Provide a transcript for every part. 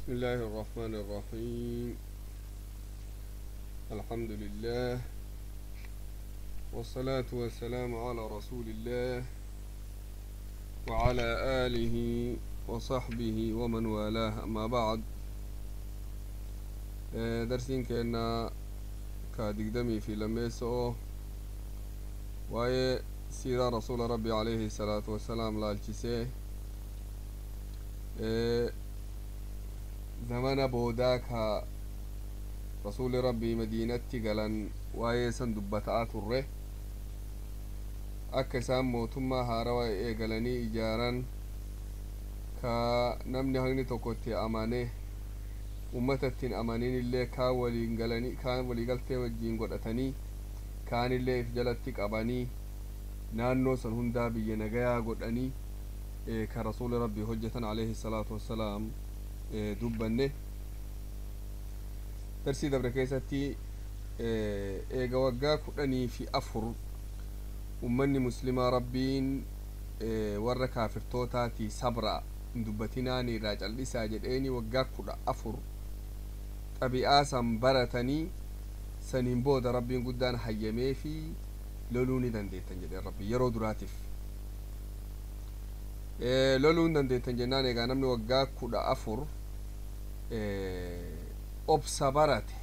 بسم الله الرحمن الرحيم. الحمد لله والصلاة والسلام على رسول الله وعلى آله وصحبه ومن والاه، أما بعد. درسين كأننا كدقدمي في لميسو وهي سيرة رسول ربي عليه الصلاة والسلام لالجسيه زمان بوداك رسول ربي مدينة قلن وهي سندبتات الره أكسام موتما هاروا إيقلني إجارا كنمني هني توقتي أمانه أمتتين أمانين اللي كان ولي قلتي وجين قدتني كان اللي إفجلتك أباني نانو سنهندا بينغيا قدني كرسول ربي حجة عليه الصلاة والسلام دبنه درسي دبر كيستي ايغا وغا كدني في افر امني مسلمة ربين ور كافرتوتاتي صبرا دبتناني راجل لسا جديني وغا كدا افر طبيعة سنبرتني سنين بود ربين قدان حيمي في لولوني دنديتن جدي ربي يرو دراتف لولون دنديتن جنان ايغا نمني وغا كدا افر obsa barate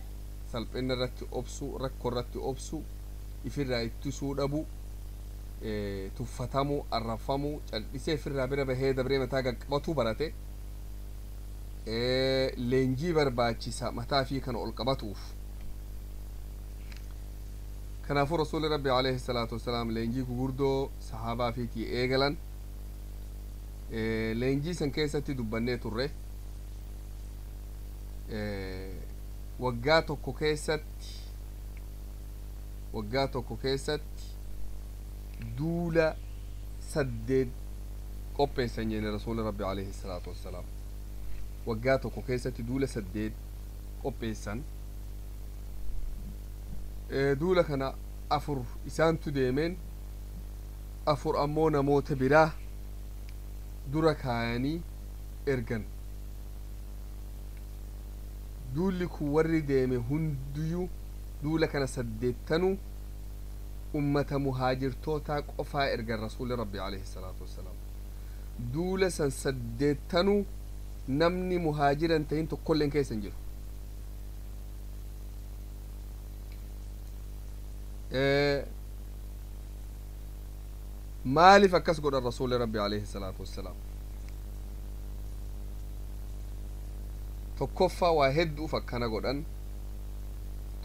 salphina irratti obsu rakko irratti obsu ifirraa ittisuu dhabu tuffatamu arrafamu cal'isee ifirraa bira bahee dabree mataa qaqqabatu barate leenjii barbaachisa mataa fi kan ol qabatuuf. kanaafuu rasuuli rabbi alayhi salaatu wassalaam leenjii gugurdoo sahaabaa fiitii eegalan leenjii san keessatti dubbannee turre. waggaa tokko keessatti duula 8 qopheessan jenne rasuuli rabbi alayhi salaatu wassalaam. waggaa tokko keessatti duula 8 qopheessan. duula kana 4 isaantu deemeen 4 ammoo namoota biraa dura kaayanii ergan. duulli kun warri deeme hundiyyuu duula kana 8 ummata muhaajirtoota qofaa ergan rasuuli rabbi alayhi salaatu wassalaam. duula san 8 namni muhaajiran ta'in tokkolleen keessa hin jiru. maaliif akkas godhan rasuuli rabbi alayhi salaatu wassalaam? tokkoffaa waa hedduuf akkana godhan.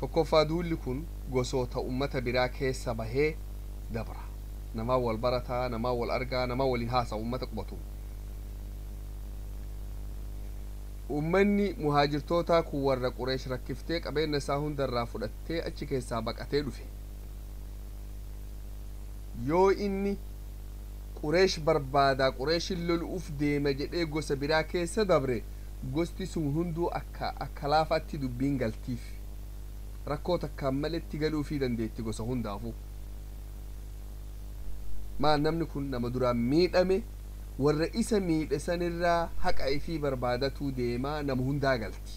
tokkoffaa duulli kun gosoota ummata biraa keessa bahee dabra. namaa wal barataa, namaa wal argaa, namaa waliin haasa'a, ummata qubatu. ummanni muhaajirtootaa kun warra qureesh rakkiftee qabeenya isaa hundarraa fudhattee achi keessaa baqatee dhufe. yoo inni qureesh barbaadaa qureeshin lolu'uuf deema jedhee gosa biraa keessa dabre gosti sun hunduu akka laafaatti dubbiin galtiif. rakkoo takkaan maletti galuufii dandeetti gosa hundaafu. maal namni kun nama duraan miidhame warra isa miidhe sanirraa haqa ifii barbaadatuu deemaa nama hundaa galti.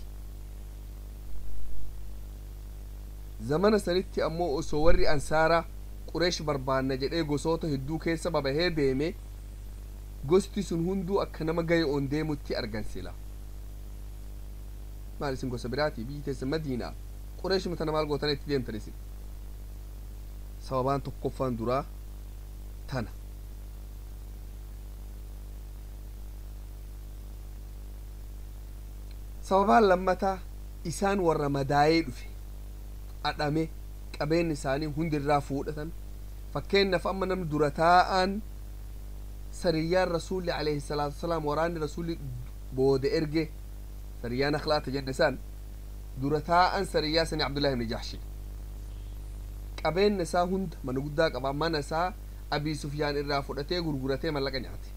zamana sanitti ammoo osoo warri ansaaraa qureesh barbaanna jedhee gosoota hedduu keessa babahee deeme gosti sun hunduu akka nama gaye on deemutti argansila. maal isin gosa biraatii biyyi teessa madiinaa qureesh matana maal gootan itti deemtan isin? sababaan tokkoffaan duraa tana. sababaan lammataa isaan warra madaayee dhufe adhame qabeenyi isaanii hundirraa fuudhatan. fakkeenyaaf amma namni dura taa'an sariyyaan rasuulli alayhi salaatu wassalaam waraanni rasuulli booda erge سريان أخلاقه جنسان درتاء سريا سني عبد الله بن جحش قبين نسا هند من قداك أبا ما نسا أبي سفيان الرافضتي غرغرتي من لقى نعتي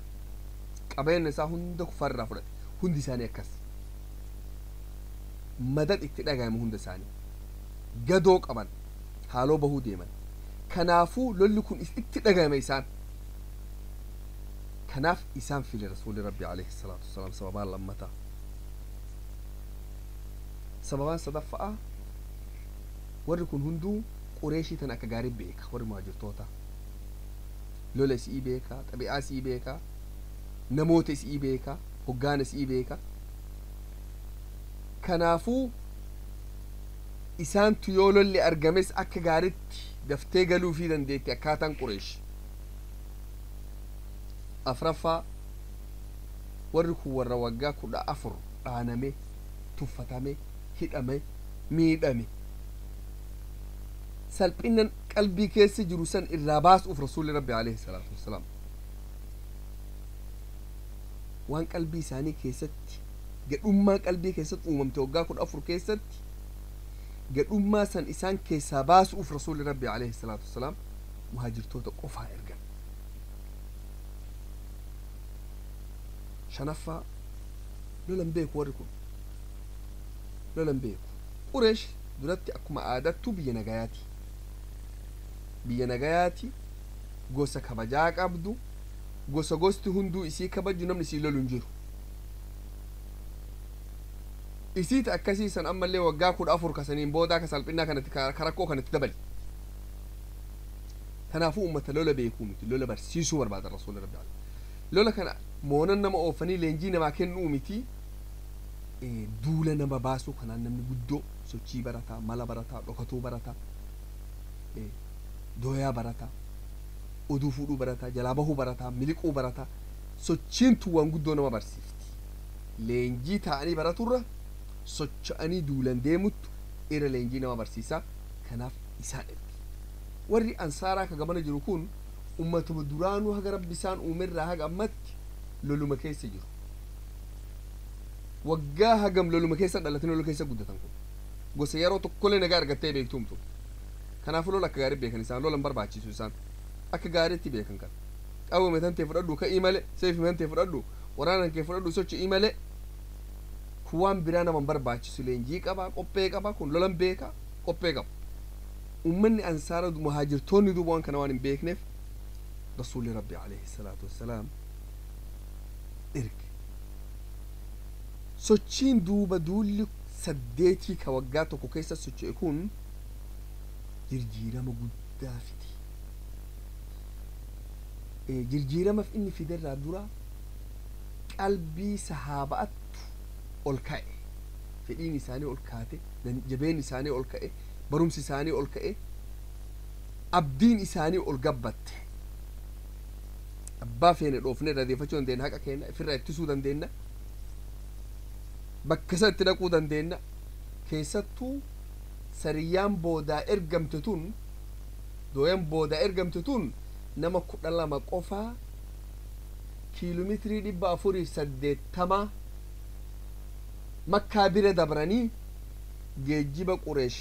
قبين نسا هند كفر رافضت هند ثاني كس مدد اقتداء جاي هند ثاني جدوك أبان حالو بهو ديما كنافو لولكم اقتداء جاي ميسان كناف إسان في رسول ربي عليه الصلاة والسلام سبب الله متى sababaan sadaffaa warri kun hunduu qureeshii tan akka gaarii beeka warri muhaajirtoota lola isii beeka xabi'aa isii beeka namoota isii beeka hoggaana isii beeka kanaafuu isaantu yoo lolli argames akka gaaritti daftee galuu fi dandeetti akkaataan qureesh afraffaa warri kun warra waggaa 14 dhaaname tuffatame hidhame miidhame salphinnan qalbii keessa jiru san irraa baasuuf rasuulli rabbi alayhi salaatu wassalaam waan qalbii isaanii keessatti gadhummaa qalbii keessatti uumamte waggaa 14 keessatti gadhummaa san isaan keessaa baasuuf rasuulli rabbi alayhi salaatu wassalaam muhaajirtoota qofaa ergan shanaffaa lolan beeku warri kun lolan beeku qureesh duratti akkuma aadattu biyya nagayaati gosa kabajaa qabdu gosa gosti hunduu isii kabaju namni isii lolu hin jiru isiita akkasiisan ammallee waggaa 14 kasaniin boodaa ka salphinnaa kanatti karakkoo kanatti dabali kanaafuu ummata lola beekuu miti lola barsiisuu barbaada rasuulli rabbi lola kana moonan nama oofanii leenjii namaa kennuu miti duula nama baasuu kanaan namni guddoo sochii barataa mala barataa dhokatuu barataa dooyaa barataa oduu fuudhuu barataa jalaa bahuu barataa miliquu barataa sochiintu waan guddoo nama barsiifti leenjii ta'anii baraturra socho'anii duulan deemuttu irra leenjii nama barsiisaa kanaaf isaan ergi warri ansaaraa ka gamana jiru kun ummatuma duraanuu haga rabbi isaan uumerraa haga ammatti loluma keessa jiru waggaa hagam loluma keessa dhalatin loluma keessa guddatan kun gosa yeroo tokkollee nagaa argattee beektumtu kanaafuu lola akka gaarii beekan isaan lolan barbaachisu isaan akka gaariitti beekan kan qawwame tantee fudhadhu ka'ii malee seefi tantee fudhadhu waraana kee fudhadhu socho'ii malee waan biraa naman barbaachisu leenjii qabaa qophee qabaa kun lolan beeka qophee qaba ummanni ansaara muhaajirtoonni duuba waan kana waan hin beekneef rasuulli rabbi alayhi salaatu wassalaam erge sochiin duuba duulli 8 ka waggaa tokko keessa socho'e kun jirjiirama guddaa fidi jirjiiramaaf inni fiderraa dura qalbii sahaaba'atti ol ka'e fedhiin isaanii ol kaate jabeen isaanii ol ka'e barumsi isaanii ol ka'e abdiin isaanii ol gabbatte abbaa feene dhoofne irraa deeffachuu dandeenya haqa keenya ifirraa ittisuu dandeenya bakka isa itti dhaquu dandeenya keessattuu sariyaan boodaa ergamte tun dooyan boodaa ergamte tun nama 12 qofaa kiiloomeetirii 480 makkaa bira dabranii geejjiba qureesh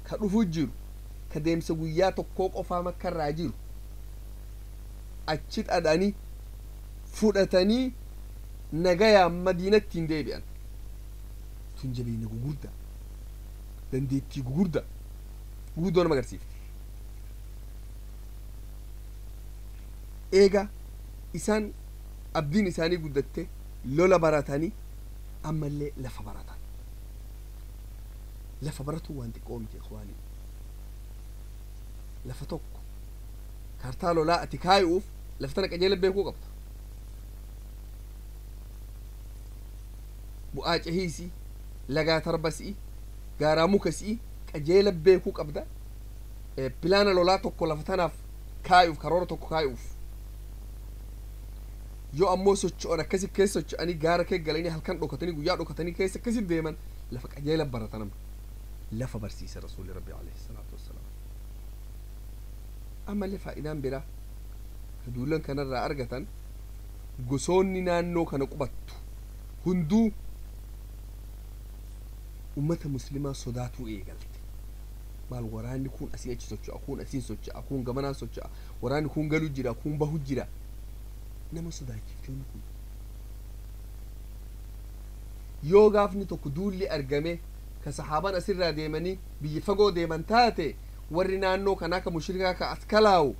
ka dhufu jiru ka deemsa guyyaa tokkoo qofaa makkarraa jiru achi dhadhanii fudhatanii nagayaan madiinatti hin deebi'an tun jabeenya gugurdaa dandeettii gugurdaa guguddoo nama agarsiifte eega isaan abdiin isaanii guddatte lola baratanii ammallee lafa baratan lafa baratu waan xiqqoo miti ikhwaanii lafa tokko kaartaa lolaa ati kaayuuf laftana qajeela beekuu qabda bu'aa cahiisii lagaa tarbasii gaaraa mukasii qajeela beekuu qabda pilaana lolaa tokko lafa tanaaf kaayuuf karoora tokko kaayuuf yoo ammoo socho'an akkasi keessa socho'anii gaara kee galanii halkan dhokatanii guyyaa dhokatanii keessa akkasi deeman lafa qajeela baratan lafa barsiisa rasuulli rabbi alayhi salaatu wassalaam ammallee faayidaan biraa ka duulan kanarraa argatan gosoonni naannoo kana qubattu hunduu ummata muslimaa sodaatuu eegalte maal waraanni kun asii achi socho'a kun asiin socho'a kun gamanaan socho'a waraanni kun galuu jira kun bahu jira nama sodaachiftoonni kun yoo gaafni tokko duulli argame ka saxaaban asirraa deemanii biyya fagoo deeman taate warri naannoo kanaa ka mushrikaa ka askalaawu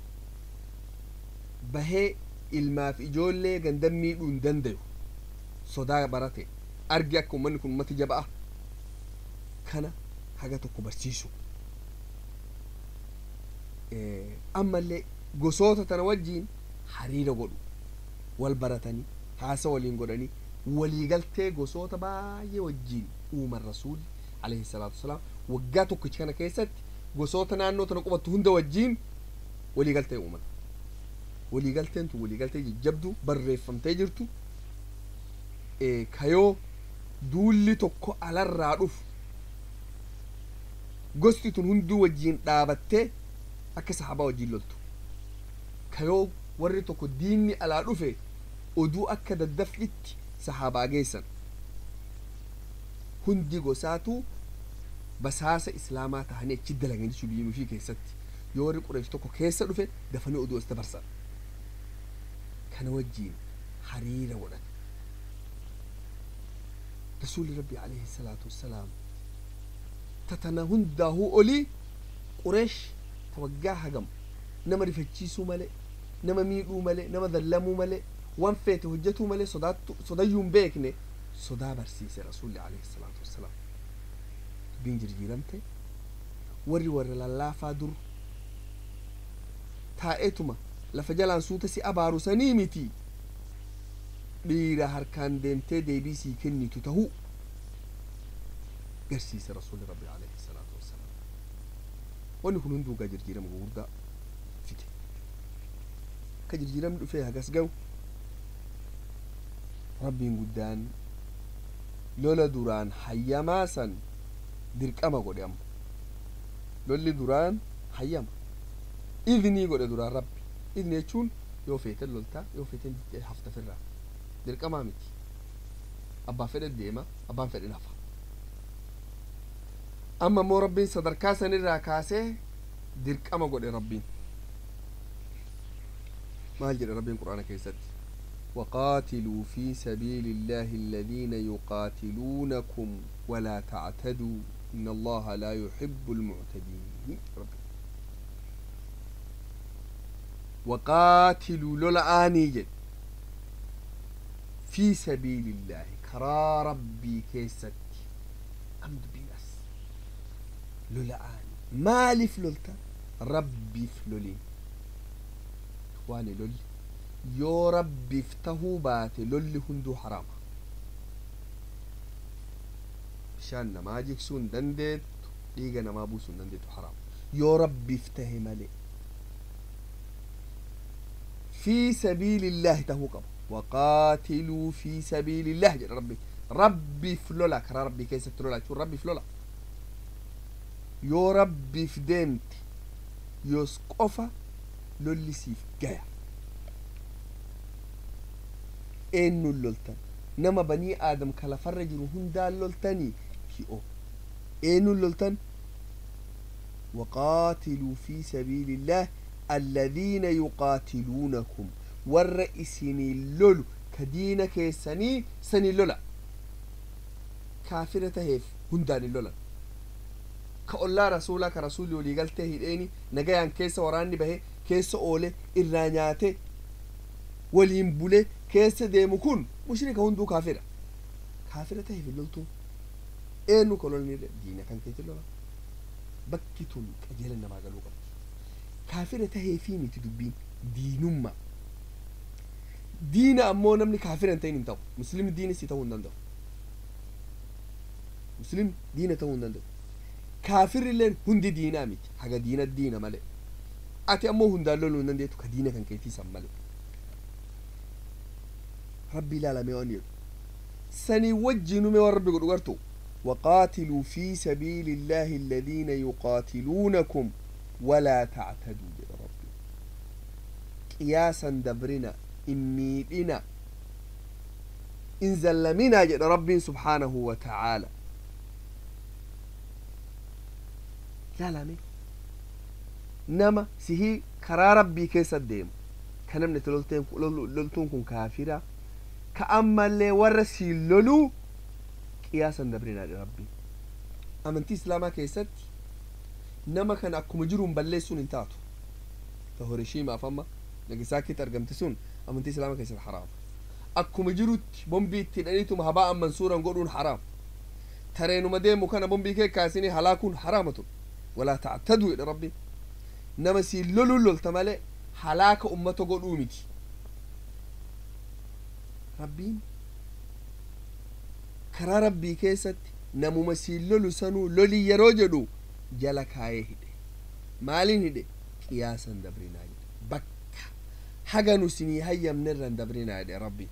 bahee ilmaaf ijoollee gandan miidhuu hin dandayu sodaa barate argi akka ummanni kun ummati jaba'a kana haga tokko barsiisu ammallee gosoota tana wajjiin hariira godhu wal baratanii haasa waliin godhanii waliigaltee gosoota baay'ee wajjiin uuman rasuulli alayhi salaatu wasalaam waggaa tokkichi kana keessatti gosoota naannoo tana qubattu hunda wajjiin waliigaltee uuman waliigalteen tun waliigaltee jajjabduu barreeffamtee jirtu kayoo duulli tokko alarraa dhufu gosti tun hunduu wajjiin dhaabattee akka sahabaa wajjiin loltu kayoo warri tokko diinni alaa dhufe oduu akka daddaffitti sahabaa geessan hundi gosaatu basaasa islaamaa tahanii achi dalagan jechuu biyya ofii keessatti yoo warri Qureesh tokko keessa dhufe dafanii oduu as dabarsan kana wajjiin hariira godhan rasuulli rabbii alayhi salaatu wassalaam tatana hundaahuu olii Qureesh tawaggaa hagam nama rifachiisuu malee nama miidhuu malee nama dallamuu malee waan feete hojjetuu malee sodayyuu hin beekne sodaa barsiise rasuulli alayhi salaatu wassalaam dubbiin jirjiiramte warra lallaafaa dur taa'eetuma lafa jalaan suuta si abaaru sanii miti dhiira harkaan deemtee deebii sii kennitu tahuu garsiise rasuulli rabbi alayhi salaatu wassalaam wanni kun hunduu gaa jirjiirama gurguddaa fide ka jirjiiramni dhufee hagas ga'u rabbiin guddaan lola duraan hayyamaa san dirqama godhe amma lolli duraan hayyama idnii godhe duraan rabbi idni jechuun yoo feeten loltaa yoo feeten hafta firraa dirqamaa miti abbaa fedhe deema abbaan fedhe nafa amma immoo rabbiin sadarkaa sanirraa kaasee dirqama godhe rabbiin maal jedhe rabbiin qur'aana keessatti وقاتلوا في سبيل الله الذين يقاتلونكم ولا تعتدوا إن الله لا يحب المعتدين وقاتلوا للآني جد في سبيل الله كرا ربي كيست أمد بيناس للآني مالي فلولتا ربي فلولين إخواني لولي yoo rabbiif tahuu baate lolli hunduu haraama bishaan namaa jigsuu hin dandeettu dhiiga namaa buusuu hin dandeettu haraama yoo rabbiif tahe malee fi sabiilillaahi tahuu qaba waqaatiluu fi sabiilillah jedha rabbiif lola karaa rabbii keessatti lola jechuun rabbiif lola yoo rabbiif deemte yoos qofa lolli siif gaya eenyuun loltan nama banii aadam ka lafarra jiru hundaan loltanii hi'o eenyuun loltan waqaatiluu fi sabiilillah alladhiina yuqaatiluunakum warra isinii lolu ka diina keessanii sanii lola kaafira taheef hundaan hin lolan ka ollaa rasuulaa ka rasuulli walii galtee hidheeni nagayaan keessa waraanni bahe keessa oole irraa nyaate waliin bule keessa deemu kun mushrika hunduu kaafira taheef hin loltuun eenyu ka lolnirre diina kan keetti lola bakki tun qajeela namaa galuu qabdi kaafira taheefii miti dubbiin diinummaa diina ammoo namni kaafira hin ta'in hin ta'u muslimni diina si ta'uu hin danda'u muslimni diina ta'uu hin danda'u kaafirri illeen hundi diinaa miti haga diina malee ati ammoo hundaan loluu hin dandeettu ka diina kan keetii san malee ربي لا لم يؤنير سني وجنوا من ربي قد قرتوا وقاتلوا في سبيل الله الذين يقاتلونكم ولا تعتدوا يا ربي قياسا دبرنا إميدنا إن زلمنا يا ربي سبحانه وتعالى لا لا مي نما سهي كرا ربي كيس الديم كنمنة لولتون كافرة كأما اللي ورسي لولو قياسا دبرنا لربي أمنتي إسلاما كيست نما كان أكو مجرم بلسون انتاتو تهوريشيما فما ناجساكي ترجمتسون أمنتي إسلاما كيست حرام أكو مجروت بومبي تنانيتم هباء منصورا نقولون حرام ترين مديم وكان بومبي كي كاسيني هلاكون حرامة ولا تعتدوا إلى ربي نمسي لولو تمالي هلاك أمته قول أومتي ربين كرا ربي كيست نمو مسي لولو سنو لولي يروجدو جلك هاي هدي مالين هدي قياسا دبرنا بك حاجة نسيني هيا منرن دبرنا هدي ربي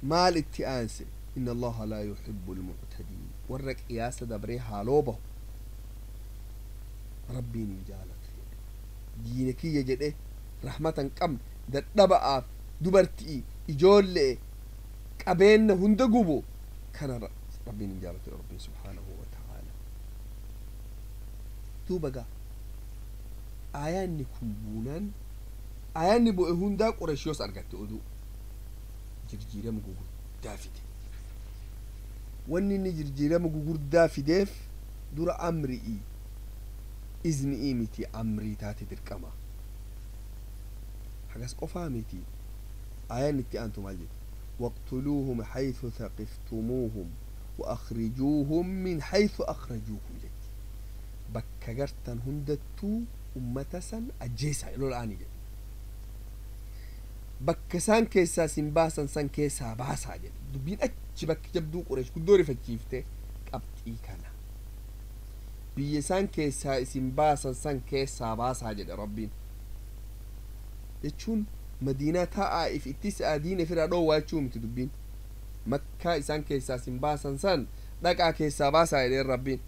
مال اتئانسي إن الله لا يحب المعتدين ورك قياسا دبري حالوبه ربي نجالت دينك يجد رحمة كم دبا دبرتي إجول قبين هند قبو كان ربي نجالت ربي سبحانه وتعالى توبقى آيان كمبونان آيان بو هندا قرشيوس أرغت أدو جرجيرة مقوقر دافد واني جرجيرة مقوقر دافدف دور أمري إذن إيمتي أمري تاتي تركما حقاس قفامتي آيان نتي أنتم الجد واقتلوهم حيث ثقفتموهم وأخرجوهم من حيث أخرجوكم جد بكغرتن هندتو أمتسن أجيسا إلو الآن جد بكسان كيسا سنباسا سن كيسا باسا جد دبين أجي بك جبدو قريش كدوري فجيفته قبتي كان بيسان كيسا سنباسا سن كيسا باسا جد ربين يتشون مدينة تائف اتساء دين في رادو واتشوم تدبين مكة إسان كيسا سنباسا سن دقا كيسا باسا جد ربين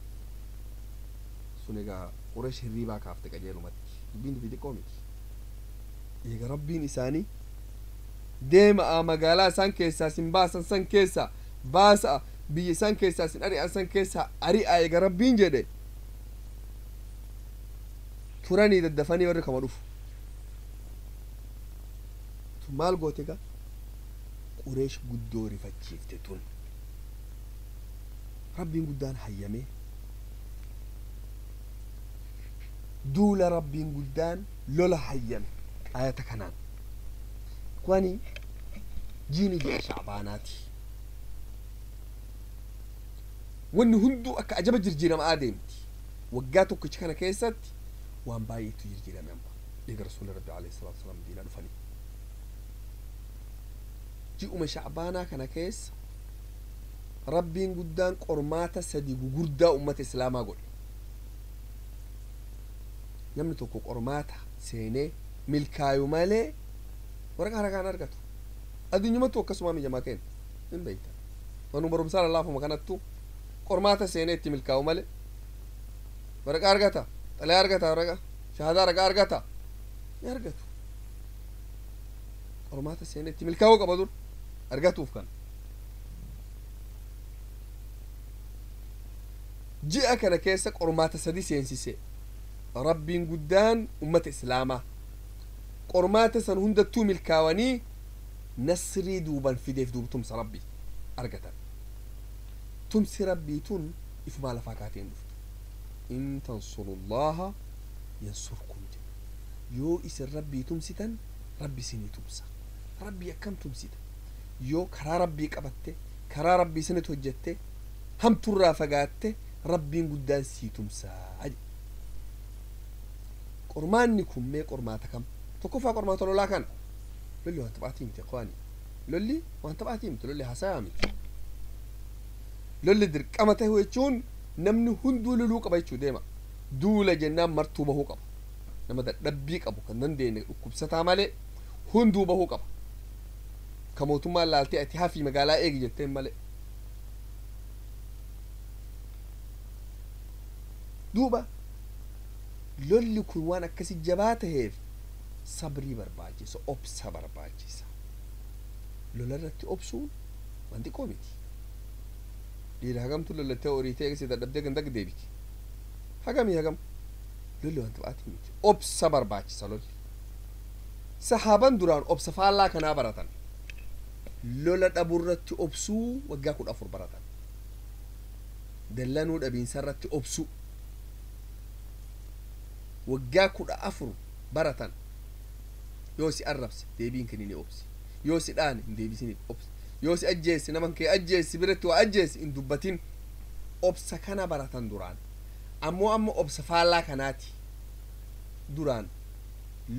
سنقا قريش الريبا كافتك أجيلو مات دبين في دي كوميك يقى ربين إساني ديما مقالا سان كيسا سنباسا سن كيسا باسا بي سان كيسا سن أريا سان كيسا أريا يقى ربين جده تراني ددفاني ورقا مروف مال قوتك قريش قدوري فتشيفتتون ربي قدان حيامي دول ربي قدان لولا حيامي آياتك هنان كواني جيني جي شعباناتي واني هندو اكا عجب جرجيرم آدمتي وقاتو كشكنا كيست وان بايتو جرجيرم ينبا يقى رسول ربي عليه الصلاة والسلام دينا نفني جيء شعبانا كان كيس ربي قدان قرماتا سدي قردا أمة إسلاما قول نمني توكو قرماتا سيني ملكايو مالي ورقا رقا نرقاتو أدو نيما توكا سمامي جماكين من بيتا ونمبر بسال الله فمكانتو قرماتا سيني اتي ملكايو مالي ورقا رقاتا تلي رقاتا ورقا شهادا رقا رقاتا يرقاتو قرماتا سيني اتي ملكايو قبضور أرجعتوا فكان جاء كان كيسك قرمات سدي سينسيسي ربي قدان أمة إسلامة قرمات سن هند توم الكاواني نسري دوبان في ديف دوب تمس ربي أرجعتا تمس ربي تون إفمال فاكاتين دفت إن تنصروا الله ينصركم يو إسر ربي تمسيتن ربي سيني تمسا ربي يكم تمسيتن yoo karaa rabbii qabatte karaa rabbii sanatti hojjette hamturraa fagaatte rabbiin guddaan sii tumsaa qormaanni kun mee qormaata kam tokkoffaa qormaata lolaa kana lolli waan taphaatii miti qowaani lolli waan taphaatii miti lolli haasayaa miti lolli dirqama ta'e jechuun namni hunduu loluu qaba jechuu deema duula jennaan martuu bahuu qaba nama dadhabbii qabu kan dandeenye dhukkubsataa malee hunduu bahuu qaba كموتما لالتي اتها في مقالا ايجي جتين مالي دوبا لولي كوانا كسي جباته هيف صبري برباجيسا اوبسا برباجيسا لولا رتي اوبسون واندي كوميتي ليلا هقمتو لولا تيوري تيكسي تدبدك اندك ديبك هقمي هقم لولي وانتو اتي ميتي اوبسا برباجيسا لولي صحابان دوران اوبسا فالا كنا براتان لولا دبرت أبسو وجاكل أفر براتان دلانو دبين سرت أبسو وجاكل أفر براتان يوسي الربس ديبين كنيني أبسي يوسي الآن ديبي سني أبس yoo si ajjeesi naman kee ajjeesi biratti waa ajjeesi in dubbatin obsa kana baratan duraan ammoo amma obsa faallaa kanaati duraan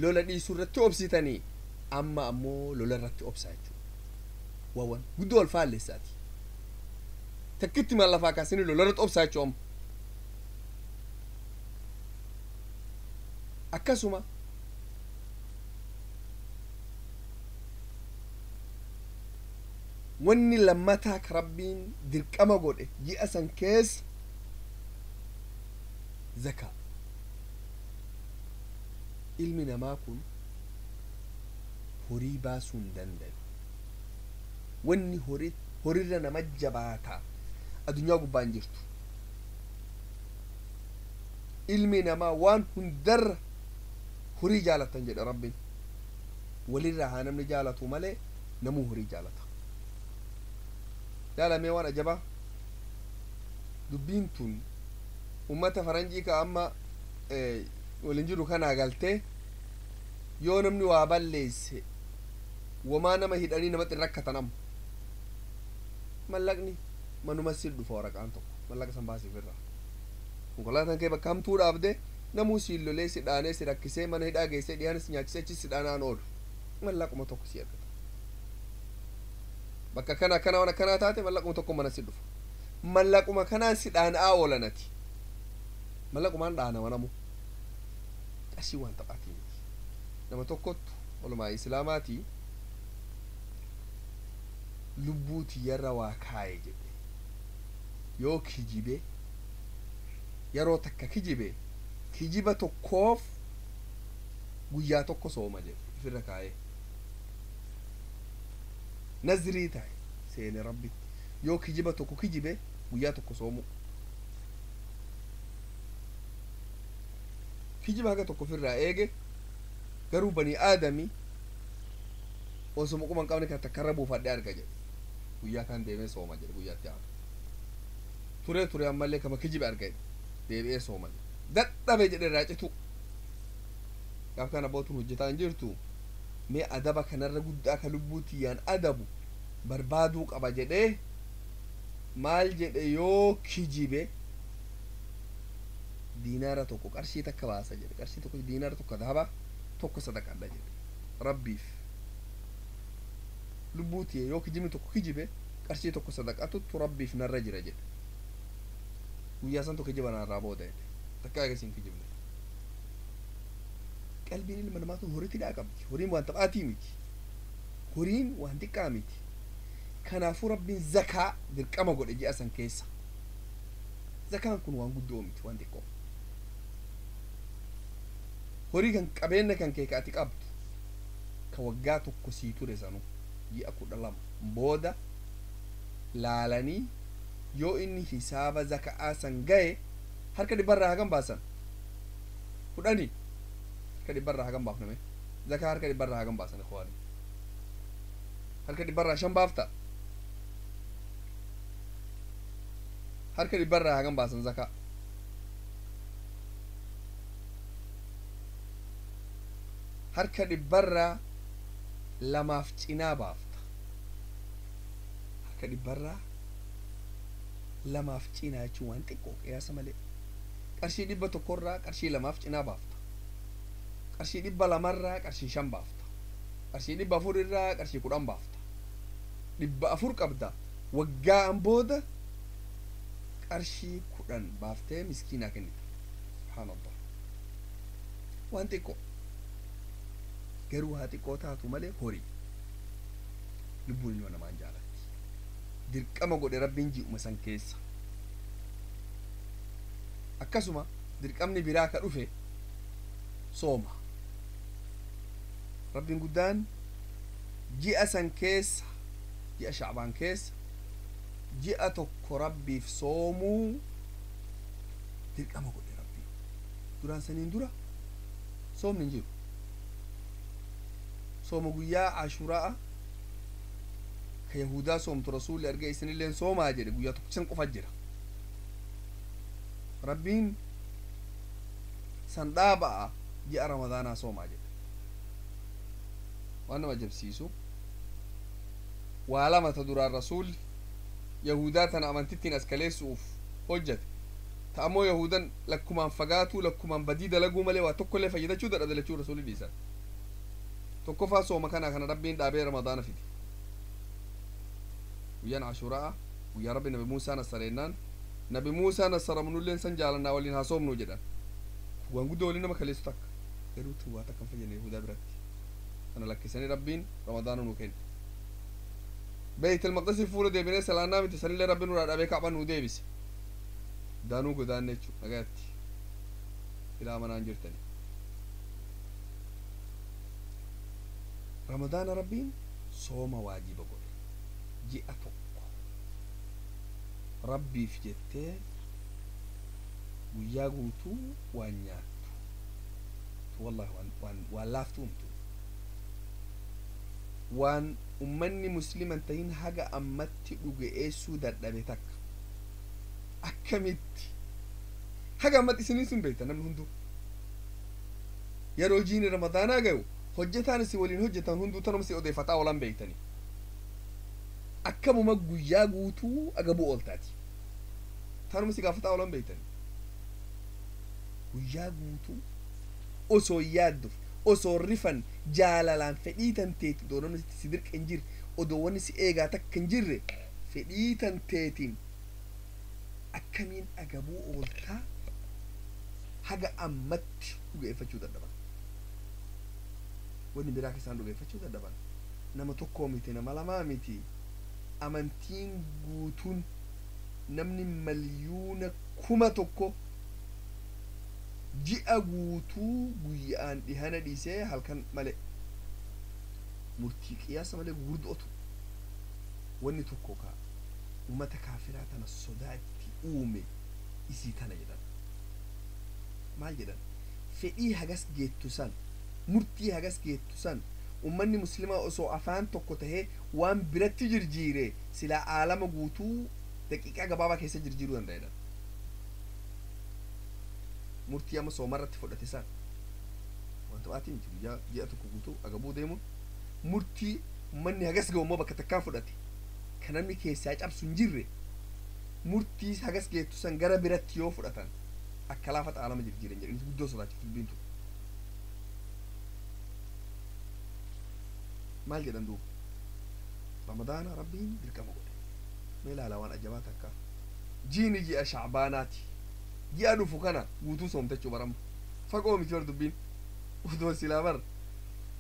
lola dhiisuu irratti obsitanii amma ammoo lola irratti obsaa jechuudha wawan guddoo wal faalleessaati takkitti maal lafaa kaasanii lola irratti obsaa jechuudha amma akkasuma wanni lammataa ka rabbiin dirqama godhe ji'a san keessa zakaa ilmi namaa kun horii baasuu hin danda'u wanni horiirra nama jabaataa addunyaa gubbaan jirtu ilmi namaa waan hundarra horii jaalatan jedha rabbiin walirraa haa namni jaalatu malee namuu horii jaalata jaalamee waan ajabaa dubbiin tun ummata faranjii ka amma walin jiru kanaa galtee yoo namni waa balleesse wamaa nama hidhanii namatti rakkatan amma mallaqni manuma si dhufa waraqaan tokko mallaqa san baasiif irraa konkolaataan kee bakka hamtuu dhaabde namuu siin lolee si dhaanee si rakkisee mana hidhaa geessee dhiyaan si nyaachisee achi si dhaanaan oolu mallaquma tokko si argata bakka kana kana waan akkanaa taate mallaquma tokko mana si dhufa mallaquma kanaan si dhaana'aa oolanati mallaqumaan dhaanawa namu ashii waan taphaatii nama tokkottu walumaa islaamaatii lubbuu tiyyarra waa kaaye jedhe yoo kijibe yeroo takka kijibe kijiba tokkoof guyyaa tokko sooma jedhe ifirra kaaye nazrii tahe seene rabbitti yoo kijiba tokko kijibe guyyaa tokko soomu kijiba haga tokko firraa eege garuu bani aadami osuma quban qabne kan takkarra buufadhe arga jedhe guyyaa kan deemee sooma jedhe guyyaatti aanu ture ammallee kama kijibe arga deebi'ee sooma dadhabe jedhe irraa citu gaaf kana bootun hojjetaa hin jirtu mee adaba kanarra guddaa ka lubbuu tiyyaan adabu barbaaduu qaba jedhee maal jedhe yoo kijibe diinaara tokko qarshii takka baasa jedhe qarshii tokko diinaara tokko dhaba tokko sadaqadha jedhe rabbiif lubbuu tiyya yoo kijibni tokko kijibe qarshii tokko sadaqatutu rabbiif narra jira jedhe guyyaa san tokko kijiba narraa booda jedhe takka agasiin kijibne qalbiin ilma namaatu horiitti dhaa qabdi horiin waan taphaatii miti horiin waan xiqqaa miti kanaafuu rabbiin zakaa dirqama godhe ji'a san keessa zakaan kun waan guddoo miti waan xiqqoo horii kan qabeenya kan kee kaati qabdu ka waggaa tokko sii ture sanu ji'a 12 booda laalanii yoo inni hisaaba zakaa san gahe harka dhibbarraa hagam baasan 10 harka dhibbarraa hagam baafname zakaa harka dhibbarraa hagam baasan ikhwaani harka dhibbarraa 5 baafta harka dhibbarraa hagam baasan zakaa harka dhibbarraa 2 cinaa baafta harka dhibbarraa 2 cinaa jechuun waan xiqqoo qiyaasa malee qarshii 100 irraa qarshii 2 cinaa baafta qarshii 200 irraa qarshii 5 baafta qarshii 400 irraa qarshii 10 baafta 400 qabda waggaan booda qarshii 10 baaftee miskiinaa kennita subhaanallah waan xiqqoo garuu haa xiqqoo taatu malee horii lubbuun ilma namaan jaalatti dirqama godhe rabbiin ji'uma san keessa akkasuma dirqamni biraa ka dhufe sooma rabbiin guddaan ji'a san keessa ji'a shacbaan keessa ji'a tokko rabbiif soomuu dirqama godhe rabbiin duraan saniin dura soomni hin jiru sooma guyyaa ashuraa ka yahudaa soomtu rasuulli arge isinilleen soomaa jedhe guyyaa tokkichan qofa jira rabbiin san dhaaba'a ji'a ramadaanaa soomaa jedhe waan nama ajabsiisu وعلامة تدور الرسول يهودات أنا أمنتتين أسكاليس أوف حجت تأمو يهودا لكم أن فقاتوا لكم أن بديد لقوا ملي واتوكو فجدا شو در أدل شو رسول ديسان توكو فاسو مكانا كان ربين دابي رمضان فيدي ويان عاشوراء ويا ربي نبي موسى نصرينان نبي موسى نصر منو لين سنجالنا ولين هاسوم نوجدا وانقدو ولين ما خليس تك يروت هو تكن فجن يهودا براتي أنا لك سني ربين رمضان نوكين بيت المقدس فولو دي بني سلانا متسني لي ربين وراد أبي كعبان ودي بس دانو قدان نيتشو نغاتي إلى من أنجرتني رمضان ربين صوم واجب قول جئتك ربي في جتة وياغوتو وانياتو والله وان لافتومتو وان أمني مسلما تهين حاجة أمتي وجئسو دردبتك أكملت حاجة أمتي سنين بيتا نمن هندو يرو جيني رمضان أجو hojjetaan si waliin hojjetan hunduu tanuma si odeeffataa oolan beeytani akkamuma guyyaa guutuu agabuu ooltaati tanuma si gaafataa oolan beeytani guyyaa guutuu osoo yaadduuf osoo rifan jaalalaan fedhii tanteeti odoo namni si dirqa hin jirre odoo wanni si eegaa takka hin jirre fedhii tanteetiin akkamiin agabuu ooltaa haga ammatti dhugeeffachuu dadhaban wani biraa kisaan dhugeeffachuu dadhaban nama tokkoo miti nama lamaa miti amantiin guutuun namni milyuuna 1,000 ji'a guutuu guyyaan dhihana dhiisee halkan malee murtii qiyaasa malee gurguddotu wanni tokko kaa ummata kaafiraa tana sodaatti uume isii tana jedhan maal jedhan fedhii hagas geettu san murtii hagas geettu san ummanni muslimaa osoo afaan tokko tahee waan biratti jirjiire silaa aalama guutuu daqiiqaa gabaabaa keessa jirjiiruu danda'edha murtii amma soomarratti fudhate san wanta waatii miti guyyaa ji'a tokko guutuu agabuu deemuun murtii ummanni hagas ga'u immoo bakka takkaan fudhate kan namni keessaa cabsu hin jirre murtii hagas geettu san gara biratti yoo fudhatan akka laafata aalama jirjiiran jedhanii guddoo sodaachiftu dubbiin tun maal jedhan duuba ramadaana rabbiin dirqama godhe mee ilaala waan ajabaa takka jiini ji'a shacbaanaati ji'a dhufu kana guutuu soomtachuu barama fagoo miti bar dubbiin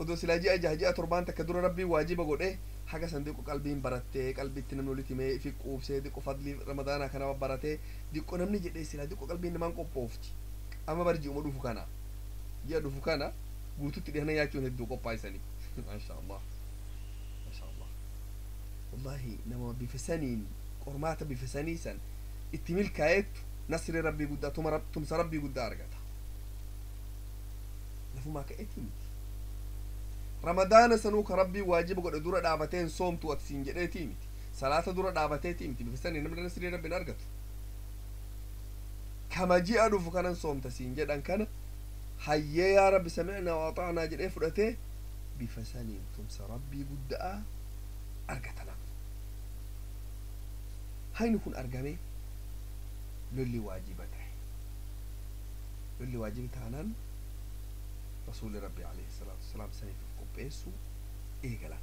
odoo silaa ji'a jaha ji'a torbaan takka dura rabbiin waajiba godhe haga san diqqo qalbiin barattee qalbitti namni walitti mee fi quubsee diqqo fadlii ramadaanaa kana baratee diqqo namni jedhee silaa diqqo qalbiin namaan qophoofti amma bar ji'uma dhufu kana ji'a dhufu kana guututti dhihana nyaachuun hedduu qophaa'isanii maasha allah والله نما بفسنين قرمات بفسنيسا اتميل كايت نصر ربي قد تمس ربي قد أرجعها لفو ما كأتيم رمضان سنوك ربي واجب قد دورة دعوتين صوم تو أتسين جريتيم صلاة دورة دعوتين تيم بفسنين نمر نصر ربي أرجعها كما جاء دو فكان صوم تسين جدًا كان حيا يا رب سمعنا وأطعنا جل إفرته بفسنين تمس ربي قد أرجعتنا هاي نكون أرجمي للي واجبته للي واجبته هنان رسول ربي عليه الصلاة والسلام سنة في قبيسو إيه قلا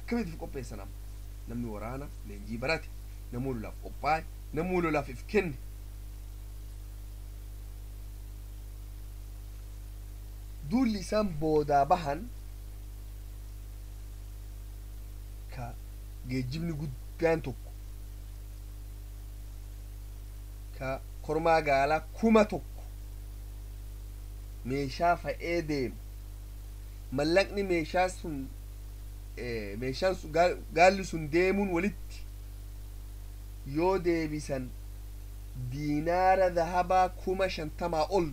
كم في قبيس نام نمني ورانا لنجي براتي نمولو لا في قباي نمولو لا في فكن دول لسان بودا بهن كا جيجبني قد بيانتوك كا كورما غالا كوماتوك ميشا فايدم ملقني ميشا سن ميشا غالي سن ديمون ولت يو ديبسن دينار ذهبا كوما شنتما أول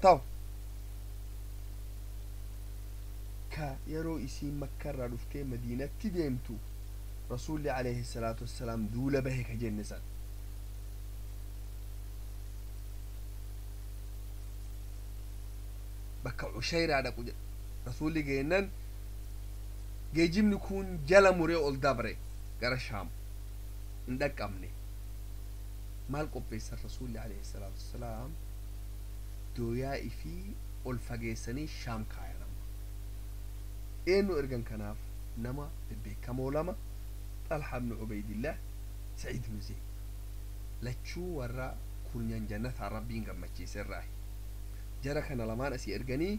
تاو كا يرو اسي مكة رفتي مدينة تديمتو رسول عليه الصلاة والسلام دولة بهيك جنسان بكا عشيرة على رسول جينان geejjibni kun jala muree ol dabre gara shaam hin dhaqqabne maal qopheessan rasuulli alayhi salaatu wassalaam dooyaa fi ol fageessanii shaam kaayan amma eenyu ergan kanaaf nama bebbeekamoo lama xalha ibnu ubaydillah saciid ibnu zeyd lachuu warra kurnyan jannataa rabbiin gammachiise irraahi jara kana lamaan asii erganii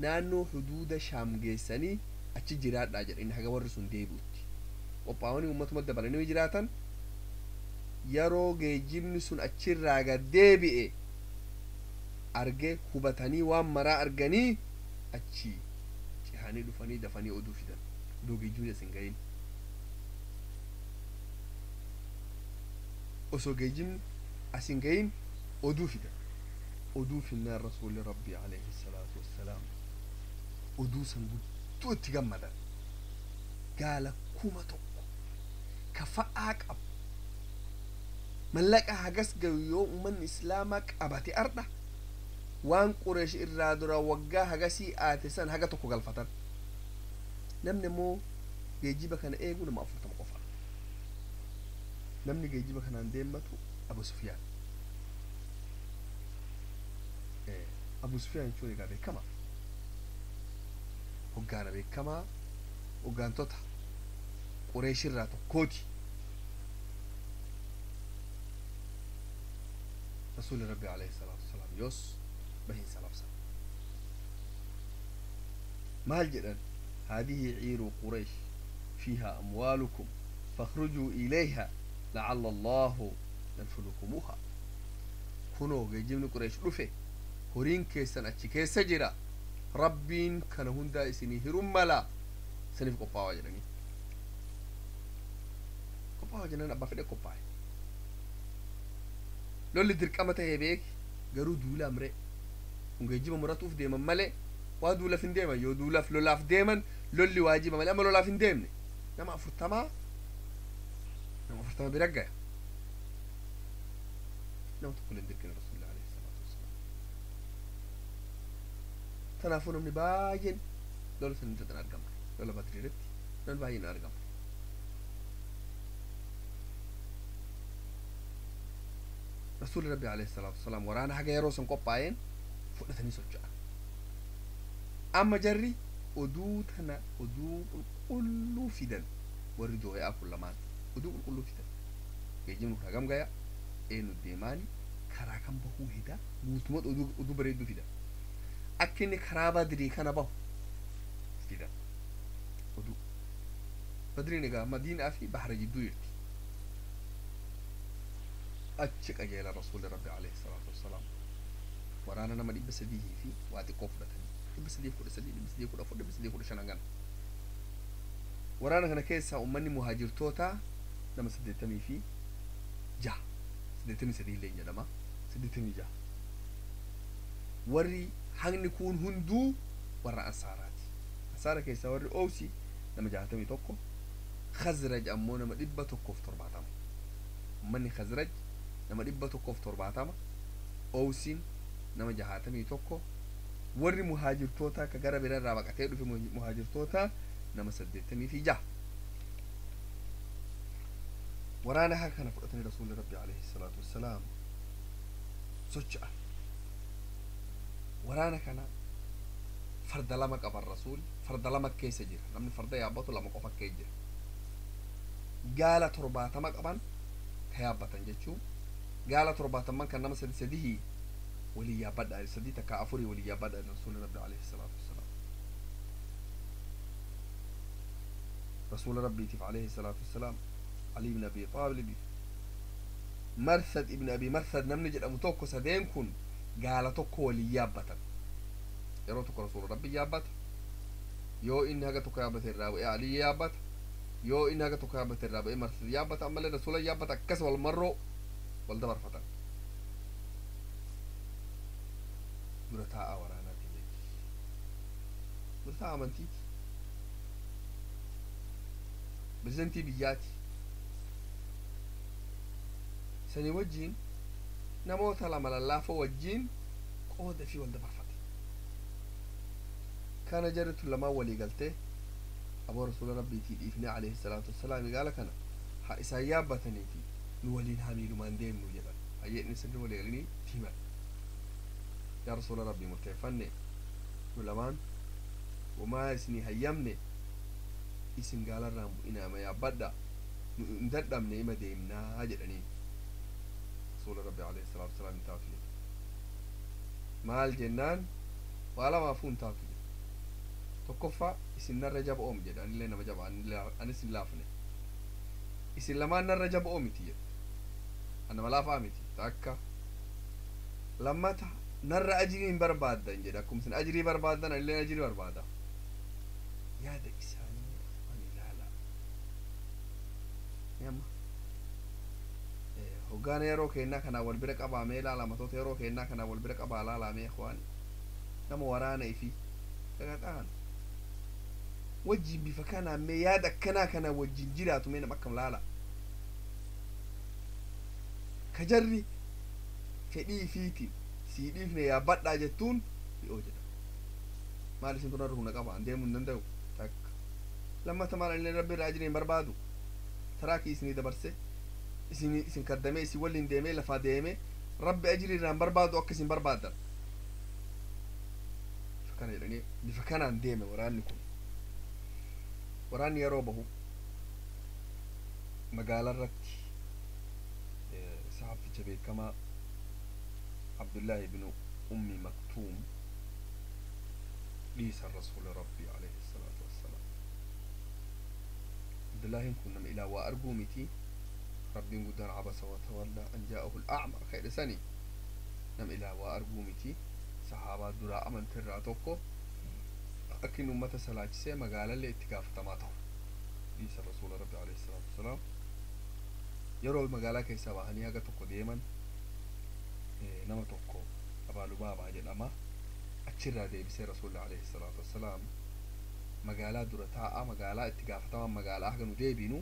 naannoo huduuda shaam geessanii achi jiraadhaa jedhanii haga warri sun deebi'utti qophaa'anii ummatuma dabalanii jiraatan yeroo geejjibni sun achirraa gad deebi'e arge hubatanii waan maraa arganii achi cihanii dhufanii dafanii oduu fidan oduu geejjibni asin gahin osoo geejjibni asin gahin oduu fidan oduu finnaan rasuulli rabbii alayhi salaatu wassalaam oduu san guddoo itti gammadan gaala kuma tokko ka fa'aa qabu mallaqa hagas gayu yoo ummanni islaamaa qabate ardha waan qureesh irraa dura waggaa hagasii aate san haga tokko galfatan namni immoo geejjiba kana eegu nama 40 qofa namni geejjiba kanaan deematu abu sufyaan abu sufyaan jechuun egaa beekamaa hoggaana beekamaa hoggaantota qureesh irraa tokkooti رسول ربي عليه الصلاة والسلام يوس بهين سلافسا مال جدا هذه عير قريش فيها أموالكم فاخرجوا إليها لعل الله ينفلكموها كنو جيجمن قريش رفه هورين كيسان أتشي كيسا جرا ربين كان هندا إسني هرم ملا سنف قباوة جناني قباوة جنان أبا فده قباوة lolli dirqama tahee beek garuu duula amre kun geejjiba muratuuf deeman malee waa duulaaf hin deeman yoo duulaaf lolaaf deeman lolli waajiba malee amma lolaaf hin deemne nama 40 bira gaya nama tokko leen dirqina rasuulillah alayhi salaatu wassalaam tanaafuu namni baay'een lola san irratti argama lola badrii irratti namni baay'een argama رسول ربي عليه الصلاة والسلام ورانا حاجة يروسن قبائن فقدتني سجع أما جري أدود هنا أدود كله فدان وردوا يا كل مان أدود كله فدان يجينا كرام جايا إنه ديماني كراكم بهو هدا موتمت أدود بريدو فدان أكني خرابة دري كنا به فدان أدود بدري نجا مدينة في بحر جدو يرتي أتشك أجيال رسول ربي عليه الصلاة والسلام ورانا نما دي بسديه في واتي قفرة دي بسديه كل سديه دي بسديه كل أفضل بسديه كل شنغان ورانا هنا كيسا أمني مهاجر توتا نما سديتني في جا سديتني سديه لين جدما سديتني جا وري هني كون هندو ورا أنصاراتي أنصار كيسا وري أوسي نما جاهتمي توكو خزرج أمو نما دبا توكو فتر بعدام أمني خزرج nama 170 Oosin nama 61 warri muhaajirtoota ka gara birarraa baqatee dhufe muhaajirtoota nama 86 waraana haa kana fudhatanii rasuulli rabbi alayhi salaatu wassalaam socho'a waraana kana farda lama qaban rasuul farda lama keessa jira namni farda yaabbatu lama qofa keessa jira gaala 70 qaban ka yaabbatan jechuun قال تربات من كان نمس سديه ولي بدأ سديته كأفوري ولي بدأ رسول ربي عليه الصلاة والسلام رسول ربي تف عليه الصلاة والسلام علي بن أبي طالب مرثد ابن أبي مرثد نمنج الأمتوك سدين كن قال توك ولي يابتا يروتك رسول ربي يابتا يو إن هذا توك يابت الراوي علي يابت يو إن هذا توك يابت الراوي مرثد يابتا أما رسول يابتا كسر المرو والدبر فتن درتاء ورانا تيجي درتاء منتي بزنتي بياتي سني وجين نموت لما الله فوجين قود في والدبر فتن كان جرت لما ولي قلته أبو رسول ربي تيديفني عليه الصلاة والسلام قال كنا ها إساياب بتنيتي نولين هامين من ديم نوجبا أيه نسن وليني تيما يا رسول ربي مرتفعني ولمان وما اسني هيمني اسم قال الرام إنا ما يبدا ندردم نيمة ديمنا هاجرني رسول ربي عليه الصلاة والسلام تافي مال جنان ولا ما فون تافي تكفى اسم الرجب أم جد أنا لنا مجاب أنا اسم لافني اسم لما الرجب أمي تيجي أنا ملاف أمتي تاكا لما نر أجري برباد دنجدا كم سن أجري برباد دنا اللي أجري بربادا يا ده إساني أنا لا يا ما هوغان يرو كينا كنا والبرك أبا ميلا لما توت يرو كينا كنا والبرك أبا لا مي إخواني نم ورانا يفي كذا وجي بفكنا ميادا كنا وجي جيراتو مين مكم لا كجري فدي فيتي سيديفني يا بدا جتون يوجد مالي سنتنا رونا قبا ديمون نندو تك لما تمر ان ربي راجرين بربادو تراكي اسني دبرسه اسن كدمي سي ولين ديمي لفا ديمي ربي اجري ران بربادو اكسين بربادا فكان يعني بفكان عن ديمي ورانكم وراني يروبه مقال الركي صحاب في جبيت كما عبد الله بن أم مكتوم ليس الرسول ربي عليه الصلاة والسلام عبد الله كنا إلى وأرجومتي ربي قدر عبس وتولى أن جاءه الأعمى خير سني نم إلى وأرجومتي صحابة دراء من تراتوكو أكن أمة سلاجسة مقالة لاتقاف تماته ليس الرسول ربي عليه الصلاة والسلام يرو المقالة كيسا وهنيا قتوكو ديما نما توكو أبالو بابا جلما أتشرى دي بسي رسول الله عليه الصلاة والسلام مقالة درتاء مقالة اتقاف تمام مقالة أحقنو دي بينو